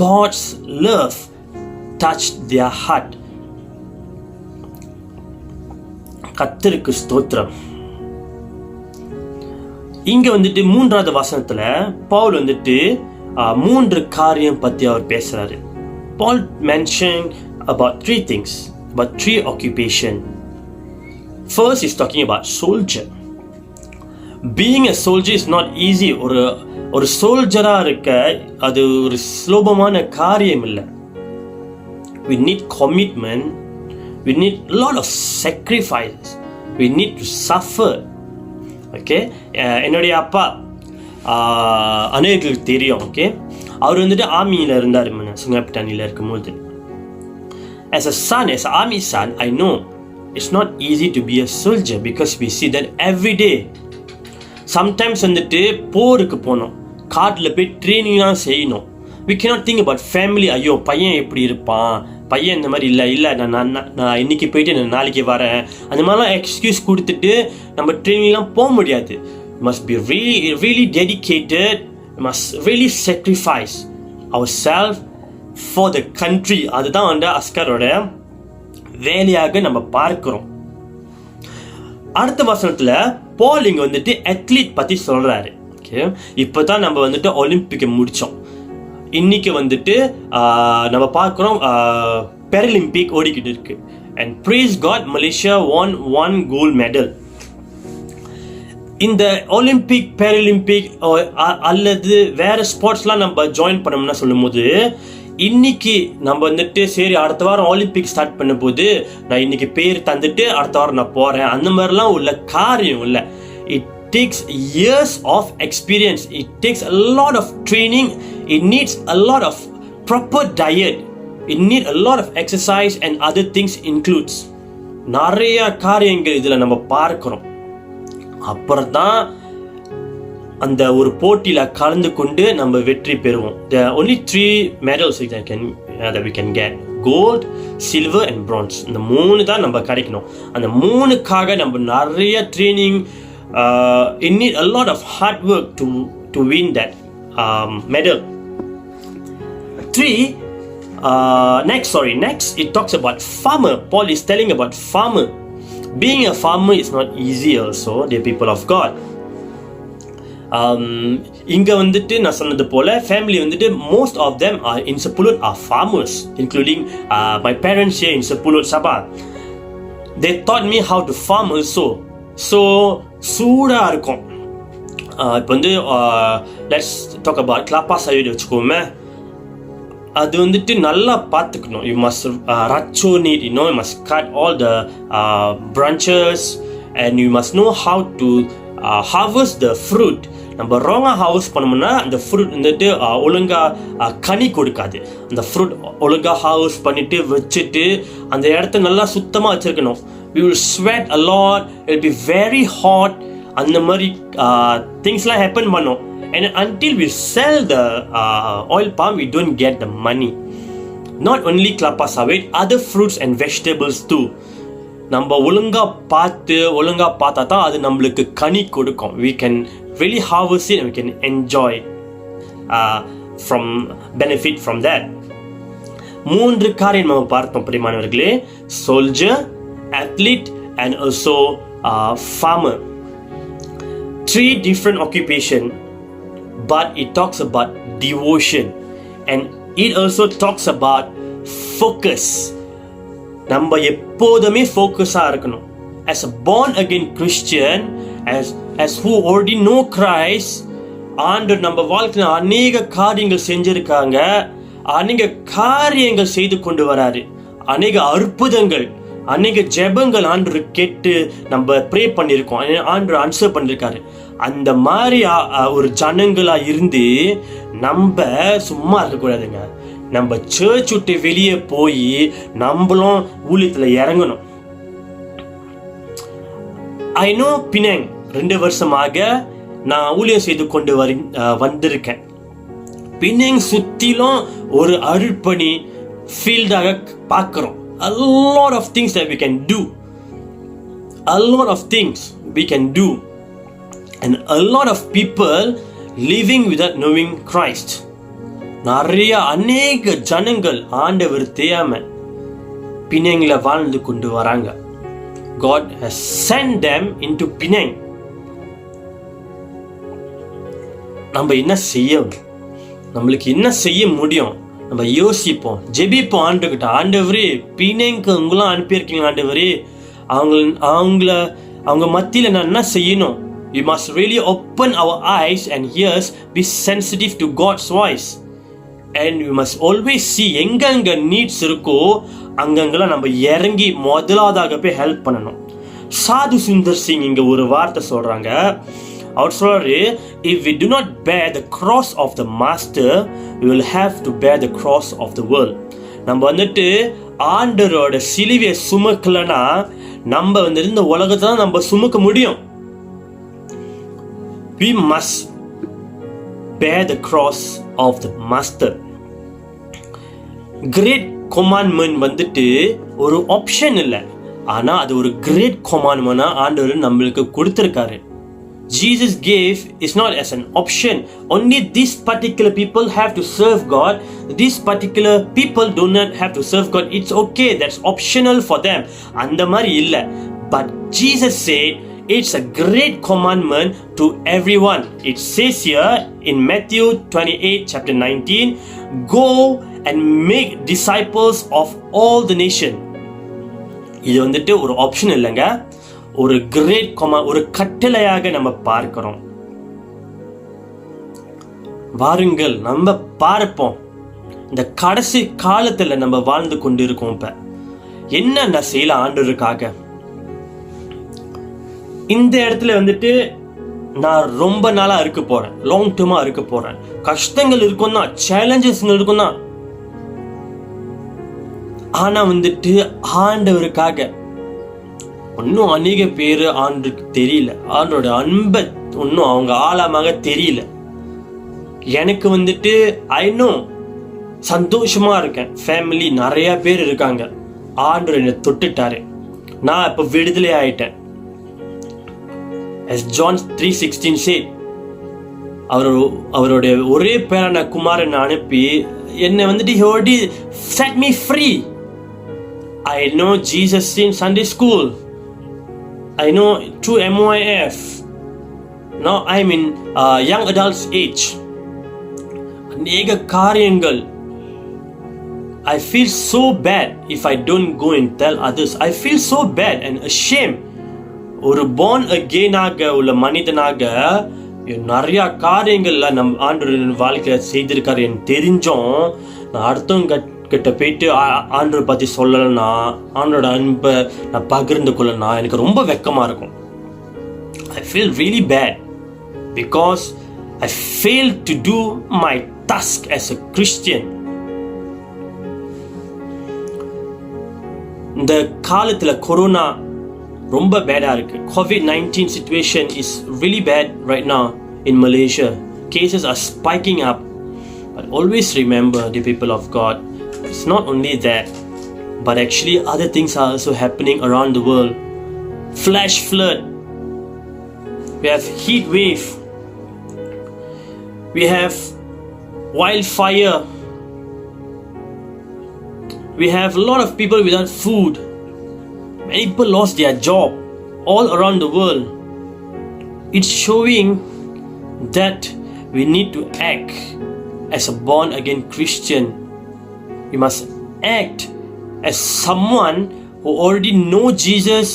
God's love touched their heart. கர்த்தருக்கு ஸ்தோத்திரம். இங்க வந்துட்டு 3வது வசனத்துல பவுல் வந்துட்டு 3 காரியம் பத்தி அவர் பேசுறாரு. Paul mentioned about 3 things, about 3 occupation. First is talking about soldier. Being a soldier is not easy. ஒரு சோல்ஜரா இருக்க அது ஒரு சுலபமான காரியம் இல்லை. We need commitment. We need a lot of sacrifices. We need to suffer. Okay, என்னுடைய அப்பா அநேகங்களுக்கு தெரியும். ஓகே, அவர் வந்துட்டு ஆர்மியில் இருந்தார், சுங்கப்பட்டாணியில் இருக்கும்போது. As a son, as an army son, I know it's not easy to be a soldier because we see that every day. Sometimes வந்துட்டு போருக்கு போனோம், காட்டில் போய் ட்ரைனிங்லாம் செய்யணும். We cannot think about family. ஐயோ பையன் எப்படி இருப்பான், பையன் இந்த மாதிரி இல்லை நான் இன்னைக்கு போயிட்டு நான் நாளைக்கு வரேன், அந்த மாதிரிலாம் எக்ஸ்கியூஸ் கொடுத்துட்டு நம்ம ட்ரைனிங்லாம் போக முடியாது. Must be really dedicated, must really sacrifice ourselves for the country. அதுதான் வந்து அஸ்கரோட வேலையாக நம்ம பார்க்கிறோம். அடுத்த வசனத்துல பால் இங்க வந்துட்டு அத்லீட் பத்தி சொல்றாரு. ஓகே, இப்போதான் நம்ம வந்துட்டு ஒலிம்பிக்கை முடிச்சோம். இன்னைக்கு வந்துட்டு நம்ம பார்க்குறோம் பேரலிம்பிக் ஓடிக்கிட்டு இருக்கு. And praise God, Malaysia won 1 gold medal. இந்த ஒலிம்பிக் பேரலிம்பிக் அல்லது வேற ஸ்போர்ட்ஸ்லாம் நம்ம ஜாயின் பண்ணோம்னா சொல்லும் போது, இன்னைக்கு நம்ம வந்துட்டு சரி அடுத்த வாரம் ஒலிம்பிக் ஸ்டார்ட் பண்ணும் போது நான் இன்னைக்கு பேர் தந்துட்டு அடுத்த வாரம் நான் போறேன், அந்த மாதிரிலாம் உள்ள காரியம் இல்லை. It takes years of experience. It takes a lot of training. It needs a lot of proper diet. It needs a lot of exercise and other things includes. நிறைய காரியங்கள் இதில் நம்ம பார்க்கிறோம். அப்புறம் தான் அந்த ஒரு போட்டியில் கலந்து கொண்டு நம்ம வெற்றி பெறுவோம். There are only 3 medals that we can get: gold, silver and bronze. இந்த 3 தான் நம்ம கிடைக்கணும். அந்த 3க்காக நம்ம நிறைய training, it need a lot of hard work to win that medal. 3 next it talks about farmer. Paul is telling about farmer. Being a farmer is not easy also, dear people of God. இங்க வந்துட்டு நான் சொன்னது போல family வந்துட்டு most of them are in Sepulveda are farmers, including my parents here in Sepulveda, Sabah. They taught me how to farm also. So சூடாக இருக்கும். இப்போ வந்து லெட்ஸ் டாக் அபவுட் கிளாப்பா சைடு வச்சுக்கோமே, அது வந்துட்டு நல்லா பார்த்துக்கணும். யூ மஸ்ட் ரச்சோ நீட், you must cut all the branches and you must know how to harvest the fruit. நம்ம ராங்காக ஹார்வெஸ்ட் பண்ணோம்னா அந்த ஃப்ரூட் வந்துட்டு ஒழுங்காக கனி கொடுக்காது. அந்த ஃப்ரூட் ஒழுங்காக ஹார்வெஸ்ட் பண்ணிட்டு வச்சுட்டு அந்த இடத்த நல்லா சுத்தமாக வச்சுருக்கணும். We will sweat a lot. It will be very hot. அந்த மாதிரி திங்ஸ்லாம் ஹேப்பன் பண்ணும். And until we sell the oil palm, we don't get the money. Not only klapa sawit, other fruits and vegetables too. நம்ம ஒழுங்கா பார்த்தா தான் அது நம்மளுக்கு கனி கொடுக்கும். We can really harvest it and we can enjoy from benefit from that. 3 காரியம் நம்ம பார்த்தோம் பிரியமானவர்களே. Soldier, athlete and also farmer. 3 different occupation, but it talks about devotion and it also talks about focus. நம்ம எப்போதுமே ஃபோக்கஸா இருக்கணும். As a born again Christian, as who already know Christ, ஆண்டவர் நம்ம வாழ்க்கையில் அநேக காரியங்கள் செஞ்சிருக்காங்க, அநேக காரியங்கள் செய்து கொண்டு வராரு, அநேக அற்புதங்கள், அநேக ஜெபங்கள் ஆண்டவர் கேட்டு நம்ம ப்ரே பண்ணியிருக்கோம், ஆண்டவர் ஆன்சர் பண்ணிருக்காரு. அந்த மாதிரி ஒரு ஜனங்களா இருந்து நம்ம சும்மா இருக்கக்கூடாதுங்க. நம்ம சர்ச் விட்டு வெளியே போய் நம்மளும் ஊழியத்துல இறங்கணும். ஐ நோ பினாங் 2 வருஷமாக நான் ஊழியம் செய்து கொண்டு வந்திருக்கேன். பினாங் சுத்திலும் ஒரு அருட்பணி ஃபீல்டாக பார்க்கிறோம். A lot of things that we can do. A lot of things we can do. And a lot of people living without knowing Christ. நிறைய அநேக ஜனங்கள் ஆண்டவர் தெரியாம பினாங்ல வாழ்ந்து கொண்டு வராங்க. God has sent them into Penang. நம்ம என்ன செய்யணும், நம்மளுக்கு என்ன செய்ய முடியும், நம்ம யோசிப்போம், ஜெபிப்போம் ஆண்டவர்கிட்ட. ஆண்டவரே பினாங்க்கு உங்களாம் அனுப்பியிருக்கீங்க ஆண்டவரே, அவங்க மத்தியில நான் என்ன செய்யணும்? We must really open our eyes and ears, be sensitive to God's voice. And we must always see எங்கெங்க நீட்ஸ் இருக்கோ அங்கங்கெல்லாம் நம்ம இறங்கி முதலாவதாக போய் ஹெல்ப் பண்ணணும். சாது சுந்தர் சிங் இங்க ஒரு வார்த்தை சொல்றாங்க. அவர் சொல்றாரு, if we do not bear the cross of the master, we will have to bear the cross of the world. நம்ம வந்துட்டு ஆண்டவரோட சிலுவையை சுமக்கலனா நம்ம வந்து இந்த உலகத்தை நம்ம சுமக்க முடியும். We must bear the cross of the master. Great commandment வந்துட்டு ஒரு ஆப்ஷன் இல்லை, ஆனா அது ஒரு கிரேட் commandment ஆண்டவர் நம்மளுக்கு கொடுத்திருக்காரு. Jesus gave is not as an option. Only these particular people have to serve God. These particular people do not have to serve God. It's okay. That's optional for them. அந்த மாதிரி இல்லை. But Jesus said it's a great commandment to everyone. It says here in Matthew 28 chapter 19, go and make disciples of all the nation. இது வந்துட்டு ஒரு option இல்லைங்க, ஒரு great ஒரு கட்டளையாக நம்ம பார்க்கிறோம். வாருங்கள் நம்ம பார்ப்போம். இந்த கடைசி காலத்துல நம்ம வாழ்ந்து கொண்டு இருக்கோம். இப்ப என்ன செய்யலாம் ஆண்டவருக்காக? இந்த இடத்துல வந்துட்டு நான் ரொம்ப நாளா இருக்க போறேன், லாங் டேர்மா இருக்க போறேன். கஷ்டங்கள் இருக்கும் தான், சேலஞ்சஸ் இருக்கும் தான், ஆனா வந்துட்டு ஆண்டவருக்காக இன்னும் அநேக பேர் ஆண்டுக்கு தெரியல, ஆண்டோட அன்பை இன்னும் அவங்க ஆழமாக தெரியல. எனக்கு வந்துட்டு ஐ நோ சந்தோஷமா இருக்கேன், ஃபேமிலி நிறைய பேர் இருக்காங்க, ஆண்டவர் என்னை தொட்டுட்டாரு, நான் இப்ப விடுதலை ஆயிட்டேன். As John 3:16 said, அவருடைய ஒரே பேரான குமாரனை அனுப்பி என்னை வந்துட்டு he already set me free. I know Jesus in Sunday school. I know through MYF. Now I'm in young adults age. அநேக காரியங்கள். I feel so bad if I don't go and tell others. I feel so bad and ashamed. ஒரு born again ஆக உள்ள மனிதனாக நிறைய காரியங்கள்ல நம் ஆண்டவர் வாழ்க்கையில செய்திருக்காரு என்று தெரிஞ்சும் நான் அடுத்தவங்க கிட்ட போயிட்டு ஆண்டவர் பத்தி சொல்லலன்னா, ஆண்டோட அன்பை நான் பகிர்ந்து கொள்ளனா எனக்கு ரொம்ப வெக்கமா இருக்கும். I feel really bad because I failed to do my task as a Christian. இந்த காலத்துல கொரோனா ரொம்ப பேடா இருக்கு. COVID-19 situation is really bad right now in Malaysia. cases are spiking up. But always remember, the people of God, it's not only that, but actually other things are also happening around the world. Flash flood, we have heat wave, we have wildfire, we have a lot of people without food, many people lost their job all around the world. It's showing that we need to act as a born again Christian. We must act as someone who already know Jesus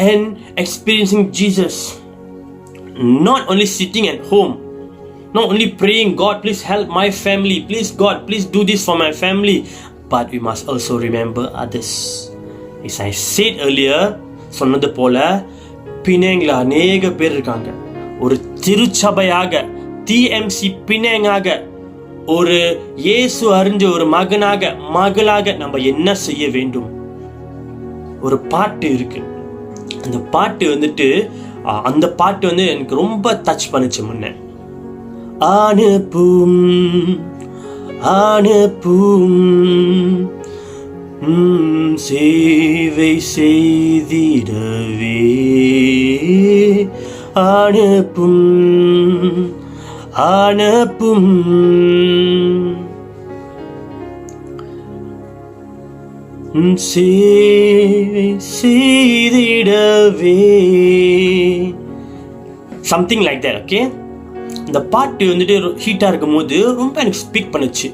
and experiencing Jesus. Not only sitting at home, not only praying, God please help my family, please God please do this for my family, but we must also remember others. As I said earlier, சொன்னது போல பிணைங்கள அநேக பேர் இருக்காங்க. ஒரு திருச்சபையாக, TMC பிணைங்காக, ஒரு இயேசு அறிஞ்ச ஒரு மகனாக, மகளாக நம்ம என்ன செய்ய வேண்டும்? ஒரு பாட்டு இருக்கு. அந்த பாட்டு வந்துட்டு எனக்கு ரொம்ப டச் பண்ணுச்சு முன்ன. அனுப்பும் அனுப்பும் சேவை செய்திடவே அனுப்பும் அனுப்பும் சேவை செய்திடவே, சம்திங் லைக் தட். ஓகே, இந்த பாட்டு வந்துட்டு ஹீட்டாக இருக்கும் போது ரொம்ப எனக்கு ஸ்பீக் பண்ணுச்சு.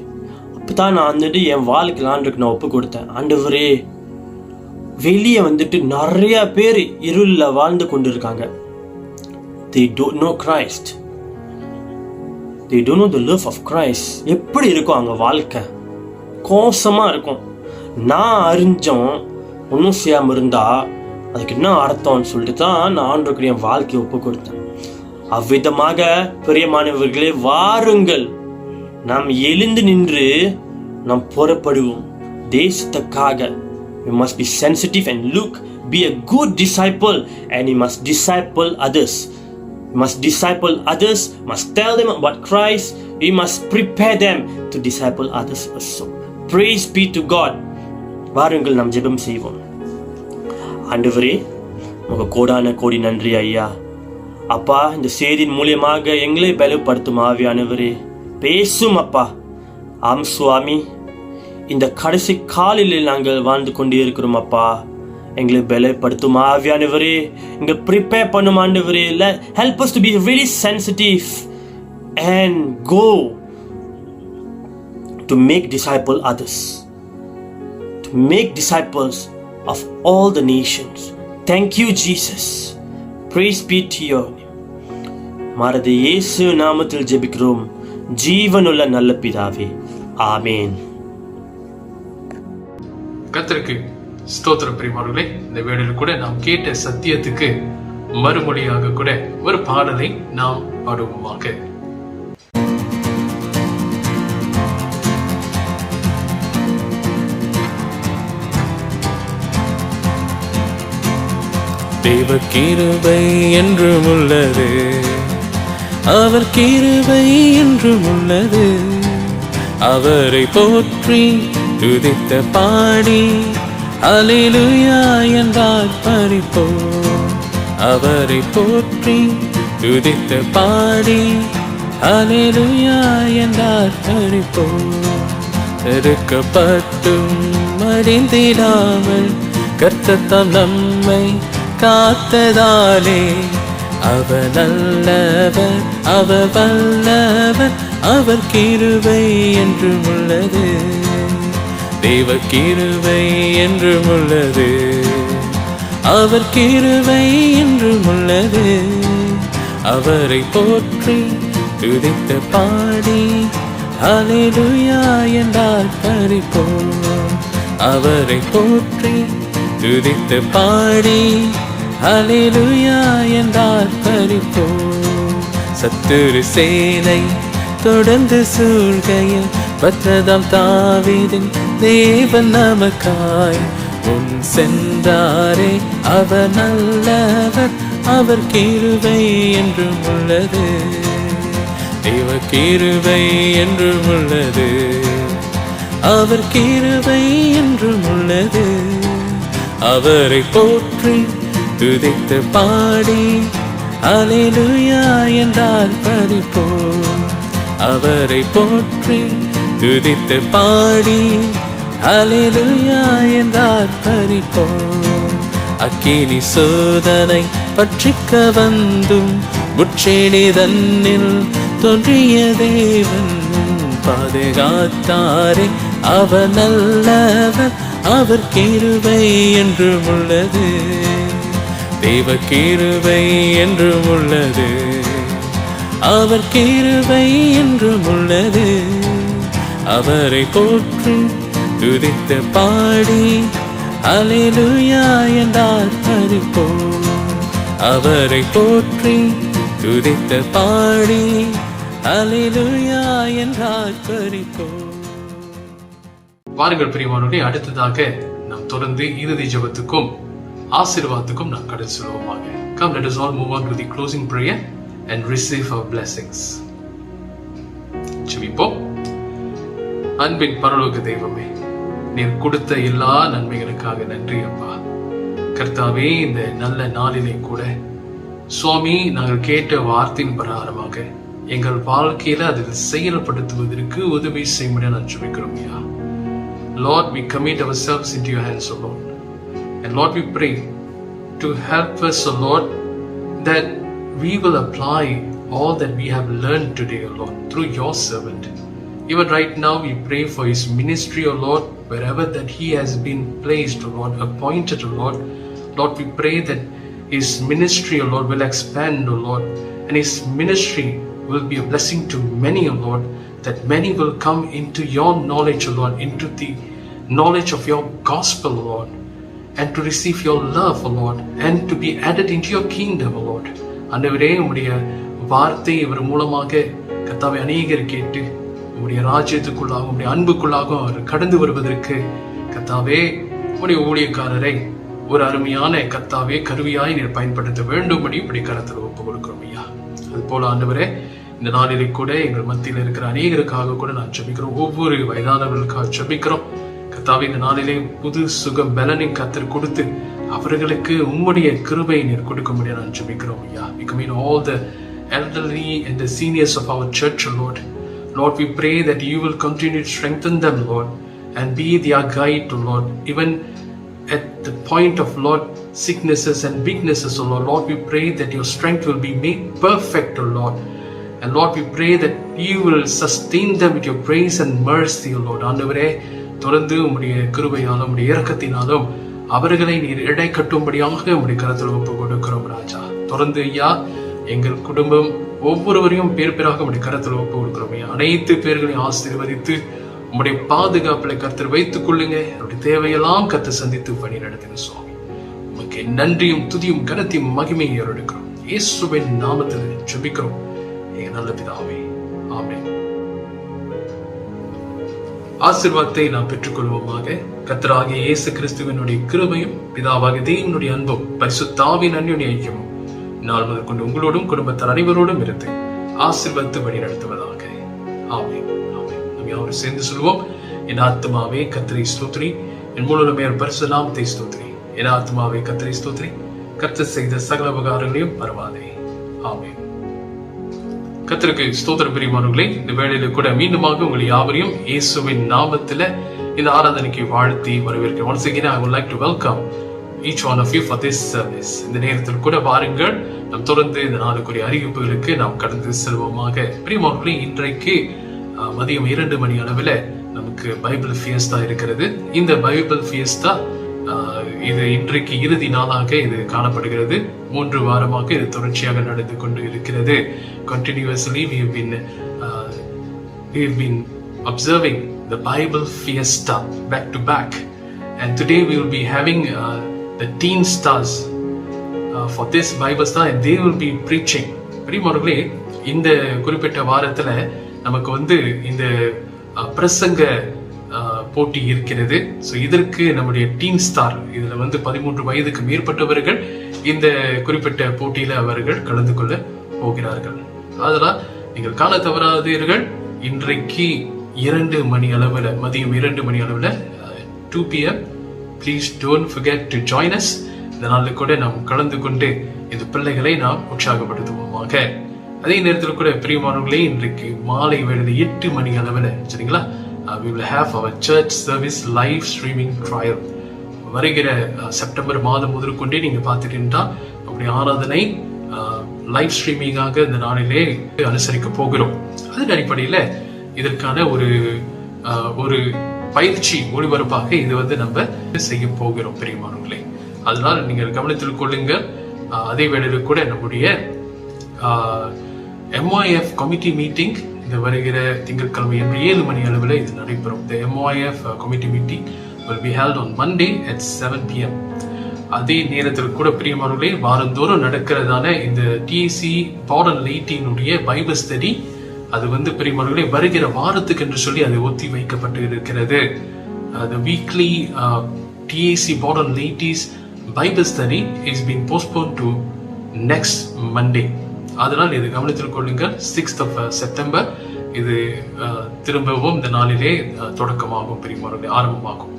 அப்போ தான் நான் வந்துட்டு என் வாழ்க்கையில் ஆண்டுக்கு நான் ஒப்பு கொடுத்தேன். ஆண்டவரே, வெளியே வந்துட்டு நிறைய பேர் இருளில் வாழ்ந்து கொண்டு இருக்காங்க. They don't know Christ. They don't know the love of Christ. எப்படி இருக்கும் அங்கே வாழ்க்கை? கோசமாக இருக்கும். நான் அறிஞ்சோம் ஒன்றும் செய்யாமல் இருந்தா அதுக்கு என்ன அர்த்தம்னு சொல்லிட்டு தான் நான் ஆண்டவருக்கு என் வாழ்க்கையை ஒப்பு கொடுத்தேன். அவ்விதமாக பிரியமானவர்களே, வாருங்கள், நாம் எழுந்து நின்று நாம் புறப்படுவோம் தேசத்துக்காக. We must be sensitive and look, be a good disciple, and we must disciple others. We must disciple others, must tell them about Christ. We must prepare them to disciple others also. Praise be to God. வாருங்கள், நாம் ஜெபம் செய்வோம். ஆண்டவரே, உங்க கோடான கோடி நன்றி ஐயா. அப்பா, இந்த செய்தியின் மூலியமாக எங்களை பலப்படுத்தும் ஆவியானவரே, பேசும் அப்பா. ஆம் சுவாமி, இந்த கடைசி காலில் நாங்கள் வாழ்ந்து கொண்டே இருக்கிறோம் அப்பா. எங்களை பலப்படுத்தும் ஆவியானவரே, எங்க ப்ரிப்பேர் பண்ணும் ஆண்டவரே. Help us to be really sensitive and go to make disciple others, to make disciples of all the nations. Thank you, Jesus. Praise be to your name. மாரத இயேசு நாமத்தில் ஜெபிக்கிறோம் ஜீவனுள்ள நல்ல பிதாவே, ஆமேன். கர்த்தருக்கு ஸ்தோத்திரம். பிரியமானவர்களே, இந்த வேளையில் கூட நாம் கேட்ட சத்தியத்துக்கு மறுமொழியாக கூட ஒரு பாடலை நாம் பாடுவோமாக. தேவ கிருபை என்றும் உள்ளது, அவர் கிருபை என்றும் உள்ளது. அவரை போற்றி துதித்த பாடி அல்லேலூயா என்றார் பரிப்போம். அவரை போற்றி துதித்த பாடி அல்லேலூயா என்றார் பரிப்போம். தடுக்கப்பட்டும் மடிந்திடாமல் கர்த்தர் நம்மை காத்ததாலே அவர் நல்லவர், அவர் வல்லவர், அவர் கிருபை என்றும் உள்ளது. தேவ கிருபை என்றும் உள்ளது, அவர் கிருபை என்றும் உள்ளது. அவரை போற்றி துதித்த பாடி அல்லேலூயா என்றார் பரிப்போம். அவரை போற்றி துதித்த பாடி அல்லேலூயா என்றார் பரிப்போம். சத்துரு சேனை தொடர்ந்து சூழ்கையில் பத்ரதாம் தாவீதின் தேவன் நமக்காய் முன் சென்றாரே. அவர் நல்லவர், அவர் கிருபை என்றும் உள்ளது. தேவ கிருபை என்றும் உள்ளது, அவர் கிருபை என்றும் உள்ளது. அவரை போற்றி துதித்து பாடி அல்லேலூயா என்றால் பறிப்போம். அவரை போற்றி துதித்து பாடி அல்லேலூயா என்றால் பறிப்போம். அக்கினி சோதனை பற்றிக்க வந்தும் முட்செடி தன்னில் தோன்றிய தேவன் பாதுகாத்தாரே, அவர் நல்லவர், அவர் கிருபை என்றும் உள்ளது, தேவ கிருபை என்றும் உள்ளது, அவர் கிருபை என்றும் உள்ளது. அவரை போற்றி துதித்து பாடி அல்லேலூயா என்றால் பறிப்போம். அவரை போற்றி துதித்து பாடி அல்லேலூயா என்றால் பறிப்போம். வாருங்கள் பிரியமானவர்களே, அடுத்ததாக நாம் தொடர்ந்து இறுதி ஜெபத்துக்கும் ஆசீர்வாதத்துக்கும் நாம் கடந்து செல்வோமாக. Come, let us all move on to the closing prayer and receive our blessings. ஜெபிப்போம். அன்பின் பரலோக தெய்வமே, நீர் கொடுத்த எல்லா நன்மைகளுக்காக நன்றி அப்பா. கர்த்தாவே, இந்த நல்ல நாளிலே கூட சுவாமி, நாங்கள் கேட்ட வார்த்தையின் பிரகாரமாக எங்கள் வாழ்க்கையில அதில் செயல்படுத்துவதற்கு உதவி செய்ய நான் ஜெபிக்கிறோம் ஐயா. Lord, we commit ourselves into your hands, O Lord. And Lord, we pray to help us, O Lord, that we will apply all that we have learned today, O Lord, through your servant. Even right now, we pray for his ministry, O Lord, wherever that he has been placed, O Lord, appointed, O Lord. Lord, we pray that his ministry, O Lord, will expand, O Lord, and his ministry will be a blessing to many, O Lord, that many will come into your knowledge, O Lord, into the knowledge of your gospel, O Lord, and to receive your love, O Lord, and to be added into your kingdom, O Lord. ஆண்டவரே, உம்முடைய வார்த்தை இவர் மூலமாக கர்த்தாவே அநேகர் கேட்டு உம்முடைய ராஜ்யத்துக்குள்ளாக உம்முடைய அன்புக்குள்ளாக அவர் கடந்து வருவதற்கு கர்த்தாவே உம்முடைய ஊழியக்காரரை ஒரு அருமையான கர்த்தாவே கருவியாய் நீர் பயன்படுத்த வேண்டும்படி இப்படி கருத்தில் ஒப்பு கொடுக்கிறோம் ஐயா. அது போல ஆண்டவரே, இந்த நாளிலே கூட எங்கள் மத்தியில் இருக்கிற அநேகருக்காக கூட நான் ஜெபிக்கிறோம். ஒவ்வொரு வயதானவர்களுக்காக ஜெபிக்கிறோம். கர்த்தாவே, இந்த நாளிலே புது சுகம் பலனை கர்த்தர் கொடுத்து அவர்களுக்கு உம்முடைய கிருபை நீர் கொடுக்கும்படி நான் ஜெபிக்கிறோம் ஐயா. We commit all the elderly and the seniors of our church, Lord. Lord, we pray that you will continue to strengthen them, Lord, and be their guide, Lord, even at the point of, Lord, sicknesses and weaknesses, O Lord. Lord, we pray that your strength will be made perfect, O Lord. And Lord, we pray that you will sustain them with your grace and mercy, O Lord. ஆண்டவரே, தொடர்ந்து உம்முடைய கிருபையாலும் உம்முடைய இரக்கத்தினாலும் அவர்களை நீர் இடை கட்டும்படியாக உம்முடைய கரத்தில் ஒப்பு கொடுக்கிறோம் ராஜா. தொடர்ந்து ஐயா, எங்கள் குடும்பம் ஒவ்வொருவரையும் பேர் பேராக உம்முடைய கரத்தில் ஒப்பு கொடுக்கிறோம் ஐயா. அனைத்து பேர்களையும் ஆசீர்வதித்து உம்முடைய பாதுகாப்பில் கர்த்தர் வைத்துக் கொள்ளுங்க. அவருடைய தேவையெல்லாம் கர்த்தர் சந்தித்து பணி நடத்துங்க சுவாமி. உமக்கு நன்றியும் துதியும் கனத்தையும் மகிமையை எடுக்கிறோம். இயேசுவின் நாமத்தில் ஜெபிக்கிறோம் எங்க நல்ல பிதாவே, ஆமென். ஆசீர்வாதத்தை நாம் பெற்றுக்கொள்வோமாக. கர்த்தராகிய இயேசு கிறிஸ்துவினுடைய கிருபையும் பிதாவாகிய தேவனுடைய அன்பும் பரிசுத்த ஆவியின் அன்யோன்ய ஐக்கியமும் நாள் முதல் கொண்டு உங்களோடும் குடும்பத்தார் அனைவரோடும் இருந்து ஆசீர்வதித்து வழி நடத்துவதாக. ஆமென், ஆமென். நாம் யாவரும் சேர்ந்து சொல்வோம். என் ஆத்துமாவே கர்த்தரை ஸ்தோத்திரி, என் முழு பரிசுத்த நாமத்தை ஸ்தோத்திரி. என் ஆத்துமாவே கர்த்தரை ஸ்தோத்திரி, கர்த்தர் செய்த சகல உபகாரங்களையும் மறவாதே. ஆமென். கர்த்தருக்கு ஸ்தோத்திரம் பிரியமானவர்களே, இந்த வேளையில கூட மீண்டுமாக உங்களை யாவரையும் இயேசுவின் நாமத்தில இந்த ஆராதனைக்கு வாழ்த்தி வரவேற்கிறேன். Once again, I would like to welcome each one of you for this service. இந்த நேரத்தில் கூட வாருங்கள், நாம் தொடர்ந்து இந்த நாளுக்குரிய அறிவிப்புகளுக்கு நாம் கடந்து செல்வோமாக. பிரியமானவர்களே, இன்றைக்கு மதியம் 2 மணி அளவில் நமக்கு பைபிள் ஃபியஸ்டா இருக்கிறது. இந்த பைபிள் ஃபியஸ்டா இது இன்றைக்கு இறுதி நாளாக இது காணப்படுகிறது. 3 வாரமாக இது தொடர்ச்சியாக நடந்து கொண்டு இருக்கிறது. Continuously we have been observing the Bible fiesta back to back, and today we will be having the teen stars for this Bible star, and they will be preaching. பிரியமானவர்களே, இந்த குறிப்பிட்ட வாரத்துல நமக்கு இந்த பிரசங்க போட்டி இருக்கிறது. ஸோ இதற்கு நம்முடைய டீம் ஸ்டார், இதுல 13 வயதுக்கு மேற்பட்டவர்கள் இந்த குறிப்பிட்ட போட்டியில அவர்கள் கலந்து கொள்ள போகிறார்கள். அதனால் நீங்கள் காண தவறாதீர்கள். இன்றைக்கு 2 மணி அளவில், மதியம் 2 மணி அளவில் 2 PM. Please don't forget to join us. இந்த நாளில் கூட நாம் கலந்து கொண்டு இந்த பிள்ளைகளை நாம் உற்சாகப்படுத்துவோமாக. அதே நேரத்தில் கூட பிரியமானவர்களே, இன்றைக்கு மாலை வேளையில் 8 மணி அளவில் சரிங்களா, we will have our church service live streaming trial. வருகிற செப்டம்பர் மாதம் முதற்கொண்டே நீங்க பார்த்துட்டீங்கன்னா அப்படி ஆராதனை லைவ் ஸ்ட்ரீமிங்காக இந்த நாளிலே அனுசரிக்க போகிறோம். அதன் அடிப்படையில் இதற்கான ஒரு பயிற்சி ஒளிபரப்பாக இது நம்ம செய்ய போகிறோம் பிரியமானவர்களே. அதனால் நீங்கள் கவனத்தில் கொள்ளுங்கள். அதே வேளையில் கூட நம்முடைய MYF கமிட்டி மீட்டிங் இந்த வருகிற திங்கட்கிழமை 7 மணி அளவில் இது நடைபெறும். The MYF committee meeting will be held on Monday at 7 PM. அதே நேரத்தில் கூட பிரியமானவர்களே, வாரந்தோறும் நடக்கிறதான இந்த TAC Paul 18 பைபிள் ஸ்டடி அது பிரியமானவர்களே வருகிற வாரத்துக்கு என்று சொல்லி அது ஒத்தி வைக்கப்பட்டு இருக்கிறது. The weekly TAC Paul 18 Bible study is being postponed to next Monday. அதனால் இது கவனத்தில் கொள்ளுங்கள். 6th of September இது திரும்பவும் இந்த நாளிலே தொடக்கமாகும் பிரியமானவர்களே, ஆரம்பமாகும்.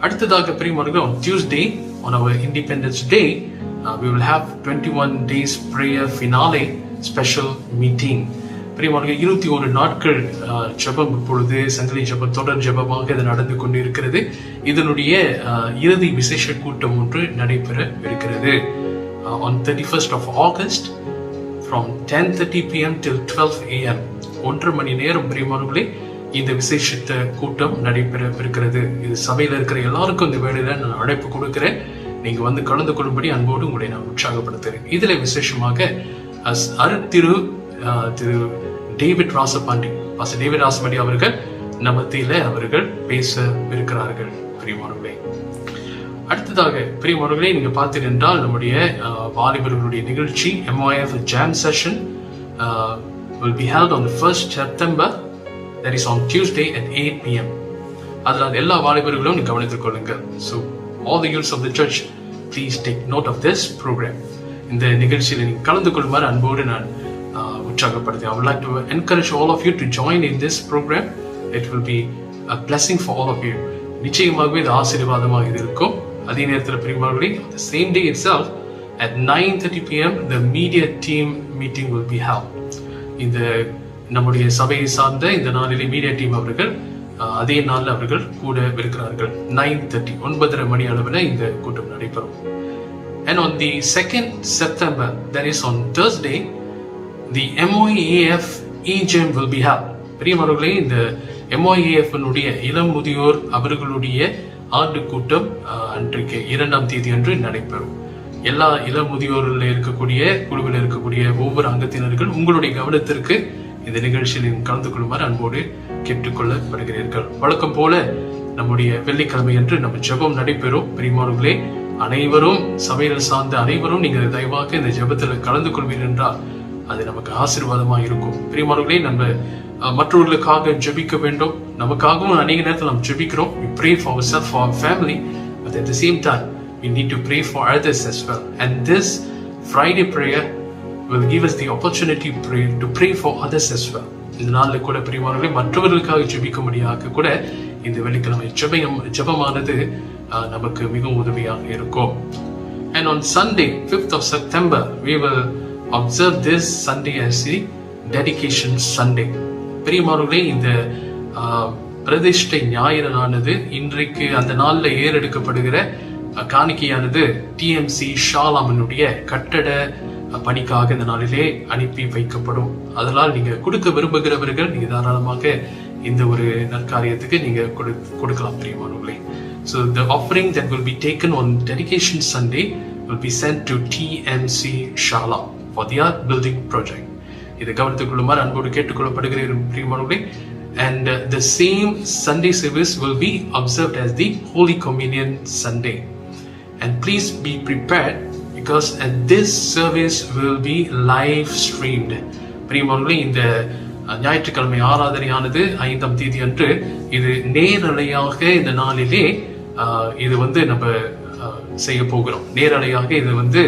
அடுத்ததாக பிரியமானவர்களே, on Tuesday on our Independence Day we will have 21 days prayer finale special meeting. பிரியமானவர்களே, 21 நாட்கள் ஜெபம் இப்பொழுது சங்கிலி ஜெபம் தொடர் ஜெபமாக இது நடந்து கொண்டு இருக்கிறது. இதனுடைய இறுதி விசேஷ கூட்டம் ஒன்று நடைபெற இருக்கிறது. On 31st of August from 10:30 PM till 12 AM 1.5 மணி நேரம் பிரியமானவர்களே இந்த விசேஷித்த கூட்டம் நடைபெற இருக்கிறது. இது சபையில் இருக்கிற எல்லாருக்கும் இந்த வேளையில நான் அழைப்பு கொடுக்கிறேன். நீங்க கலந்து கொள்ளும்படி அன்போடு உங்களை நான் உற்சாகப்படுத்துறேன். இதுல விசேஷமாக திரு David Rasapandi, pastor David Rasapandi அவர்கள் நமத்தில அவர்கள் பேச இருக்கிறார்கள் பிரியமானவர்களே. அடுத்ததாக பிரியமானவர்களே, நீங்க பார்த்தீர்கள் நம்முடைய வாலிபர்களுடைய நிகழ்ச்சி MYF Jam Session will be held on the 1st September. That is on Tuesday at 8 PM. அதனால் எல்லா வாலிபர்களும் நீங்க கவனித்துக் கொள்ளுங்கள். So all the youths of the church, please take note of this program. இந்த நிகழ்ச்சியில் நீங்க கலந்து கொள்ளுமாறு அன்போடு நான் உற்சாகப்படுத்தேன். I would like to encourage all of you to join in this program. It will be a blessing for all of you. நிச்சயமாகவே இது ஆசீர்வாதமாக இது இருக்கும். அதே நேரத்தில் பிரியமானவர்களே, the same day itself at 9:30 PM the media team meeting will be held. இந்த நம்முடைய சபையை சார்ந்த இந்த நாளிலே மீடியா டீம் அவர்கள் அதே நாளில் அவர்கள் கூட இருக்கிறார்கள். 9:30 9:30 மணி அளவில் இந்த கூட்டம் நடைபெறும். And on the 2nd September, that is on Thursday, the MYAF EGM will be held. பிரியமானவர்களே, இந்த MYAF இளம் முதியோர் அவர்களுடைய ஆண்டு கூட்டம் அன்றைக்கு 2ஆம் தேதி அன்று நடைபெறும். எல்லா இளம் முதியோரில் இருக்கக்கூடிய குழுவில் இருக்கக்கூடிய ஒவ்வொரு அங்கத்தினர்கள் உங்களுடைய கவனத்திற்கு இந்த நிகழ்ச்சியில் கலந்து கொள்ளுமாறு அன்போடு கேட்டுக்கொள்ளப்படுகிறீர்கள். வழக்கம் போல நம்முடைய வெள்ளிக்கிழமை என்று நம்ம ஜெபம் நடைபெறும். பிரியமானவர்களே, அனைவரும் சபையில் சார்ந்த அனைவரும் நீங்க தயவாக இந்த ஜெபத்தில் கலந்து கொள்வீர்கள் என்றால் அது நமக்கு ஆசீர்வாதமாக இருக்கும். பிரியமானவர்களே, நம்ம மற்றவர்களுக்காக ஜெபிக்க வேண்டும். நமக்காகவும் அநேக நேரத்தில் நாம் ஜெபிக்கிறோம். We pray for ourselves, for our family, but at the same time we need to pray for others as well. And this Friday prayer will give us the opportunity to pray for others as well. இந்த நாளில் கூட பிரியமானவர்களே, மற்றவர்களுக்காக ஜெபிக்கும்படியாக கூட இந்த வெள்ளிக்கிழமை ஜெபமானது நமக்கு மிகவும் உதவியாக இருக்கும். And on Sunday 5th of September we will observe this Sunday as the dedication Sunday. பிரியமானவர்களே, இந்த பிரதிஷ்டை ஞாயிறானது இன்றைக்கு அந்த நாளில் ஏறெடுக்கப்படுகிற காணிக்கையானது TMC ஷாலாமனுடைய கட்டட பணிக்காக இந்த நாளிலே அனுப்பி வைக்கப்படும். அதனால் நீங்க கொடுக்க விரும்புகிறவர்கள் நீங்க தாராளமாக இந்த ஒரு நற்காரியத்துக்கு நீங்க கொடுக்கலாம் பிரியமானவர்களே. So the offering that will be taken on dedication Sunday will be sent to TMC Shala for their building project. இதை கவனித்துக் கொள்ளுமாறு அன்போடு கேட்டுக்கொள்ளப்படுகிற பிரியமானவர்களே. And the same Sunday service will be observed as the Holy Communion Sunday. And please be prepared because this service will be live streamed. பிரியமானவர்களே, இந்த ஞாயிற்றுக்கிழமை ஆராதனையானது 5ஆம் தேதி அன்று இது நேரலையாக இந்த நாளிலே இது நம்ம செய்ய போகிறோம். நேரலையாக இது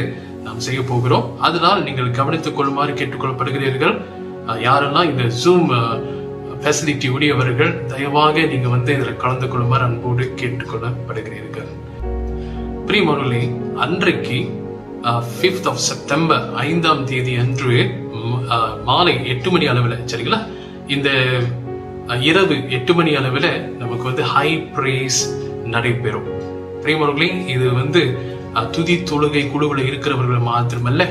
நாம் செய்ய போகிறோம். அதனால் நீங்கள் கவனித்துக் கொள்ளுமாறு கேட்டுக்கொள்ளப்படுகிறீர்கள். யாரெல்லாம் இந்த ஜூம் ஃபெசிலிட்டி உடையவர்கள் தயவாக நீங்க வந்து இதில் கலந்து கொள்ளுமாறு அன்போடு கேட்டுக்கொள்ளப்படுகிறீர்கள். பிரியமானவர்களே, அன்றைக்கு 5th of September 5ஆம் தேதி அன்று மாலை 8 மணி அளவில், சரிங்களா, இந்த இரவு 8 மணி அளவில் நமக்கு வந்து ஹை பிரேஸ் நடைபெறும். பிரியமானவர்களே, இது வந்து துதி தொழுகை குழுவில் இருக்கிறவர்கள் மாத்திரமல்ல,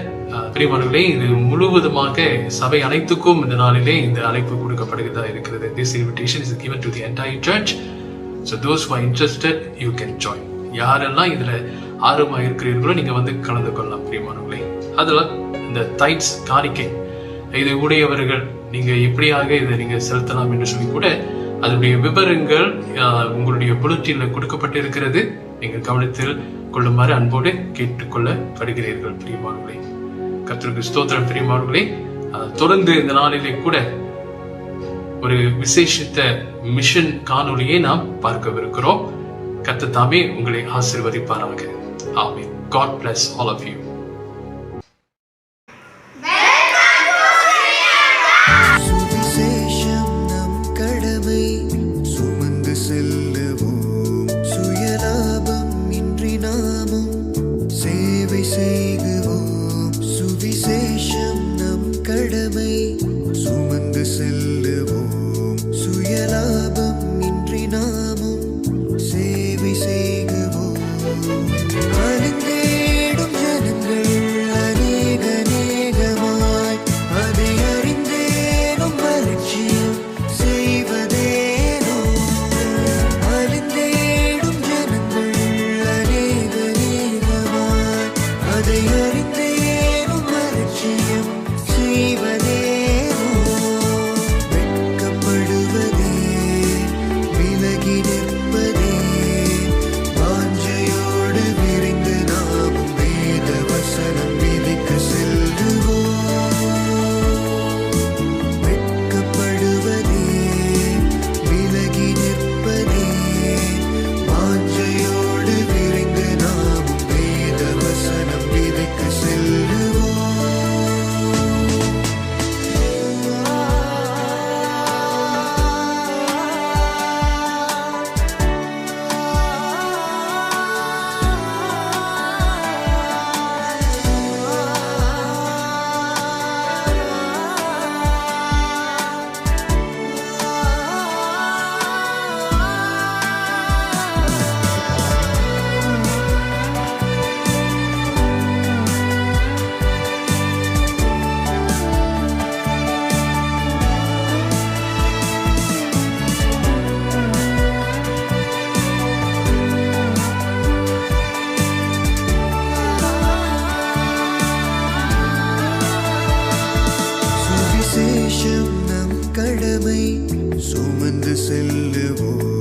பிரியமானவர்களே, இது முழுவதுமாக சபை அனைத்துக்கும் இந்த நாளிலே இந்த அழைப்பு கொடுக்கப்படுகிறதா இருக்கிறது. This invitation is given to the entire church. So those who are interested, you can join. யாரெல்லாம் இதுல ஆர்வமா இருக்கிறீர்களோ நீங்க வந்து கலந்து கொள்ளலாம். பிரியமானவர்களே, அதுல இந்த டைட்ஸ் காணிக்கை இது உடையவர்கள் நீங்க எப்படியாக இதை நீங்க செலுத்தலாம் என்று சொல்லி கூட அதனுடைய விவரங்கள் உங்களுடைய புலட்டில கொடுக்கப்பட்டிருக்கிறது. நீங்கள் கவனத்தில் கொள்ளுமாறு அன்போடு கேட்டுக்கொள்ளப்படுகிறீர்கள். பிரியமானவர்களே, கர்த்தருக்கு ஸ்தோத்திரம். பிரியமானவர்களே, தொடர்ந்து இந்த நாளிலே கூட ஒரு விசேஷித்த மிஷன் காணொலியை நாம் பார்க்கவிருக்கிறோம். கர்த்தர் தாமே உங்களை ஆசீர்வதிப்பாராக. ஆமென். God bless all of you. சுவிசேஷம் நம் கடமை, சுமந்து செல்லுவோம். சுயலாபம் இன்றி நாமும் சேவை செய்குவோம். சுவிசேஷம் நம் கடமை, சுமந்து செல்லுவோம். சுயலாபம் இன்றி நாமும் சேவை செய்குவோம். அழிந்தேடும் ஜனங்கள் அநேக அநேகமாய், அதை அறிந்தேனும் அலட்சியம் செய்வதேனோ. அழிந்தேடும் ஜனங்கள் அநேக அநேகமாய், அதை அறிந்தேனும் அலட்சியம் செய்வதேனோ. வெட்கப்படுவதே, விலகி நிற்பதே, வாஞ்சையோடு விரைந்து நாமும் வேத வசனம் விதைக்க செல்லுவோம். வெட்கப்படுவதே, விலகி நிற்பதே, வாஞ்சையோடு விரைந்து நாமும் வேத வசனம் விதைக்க செல்லுவோம். சுவிசேஷம் நம் கடமை, சுமந்து செல்லுவோம்.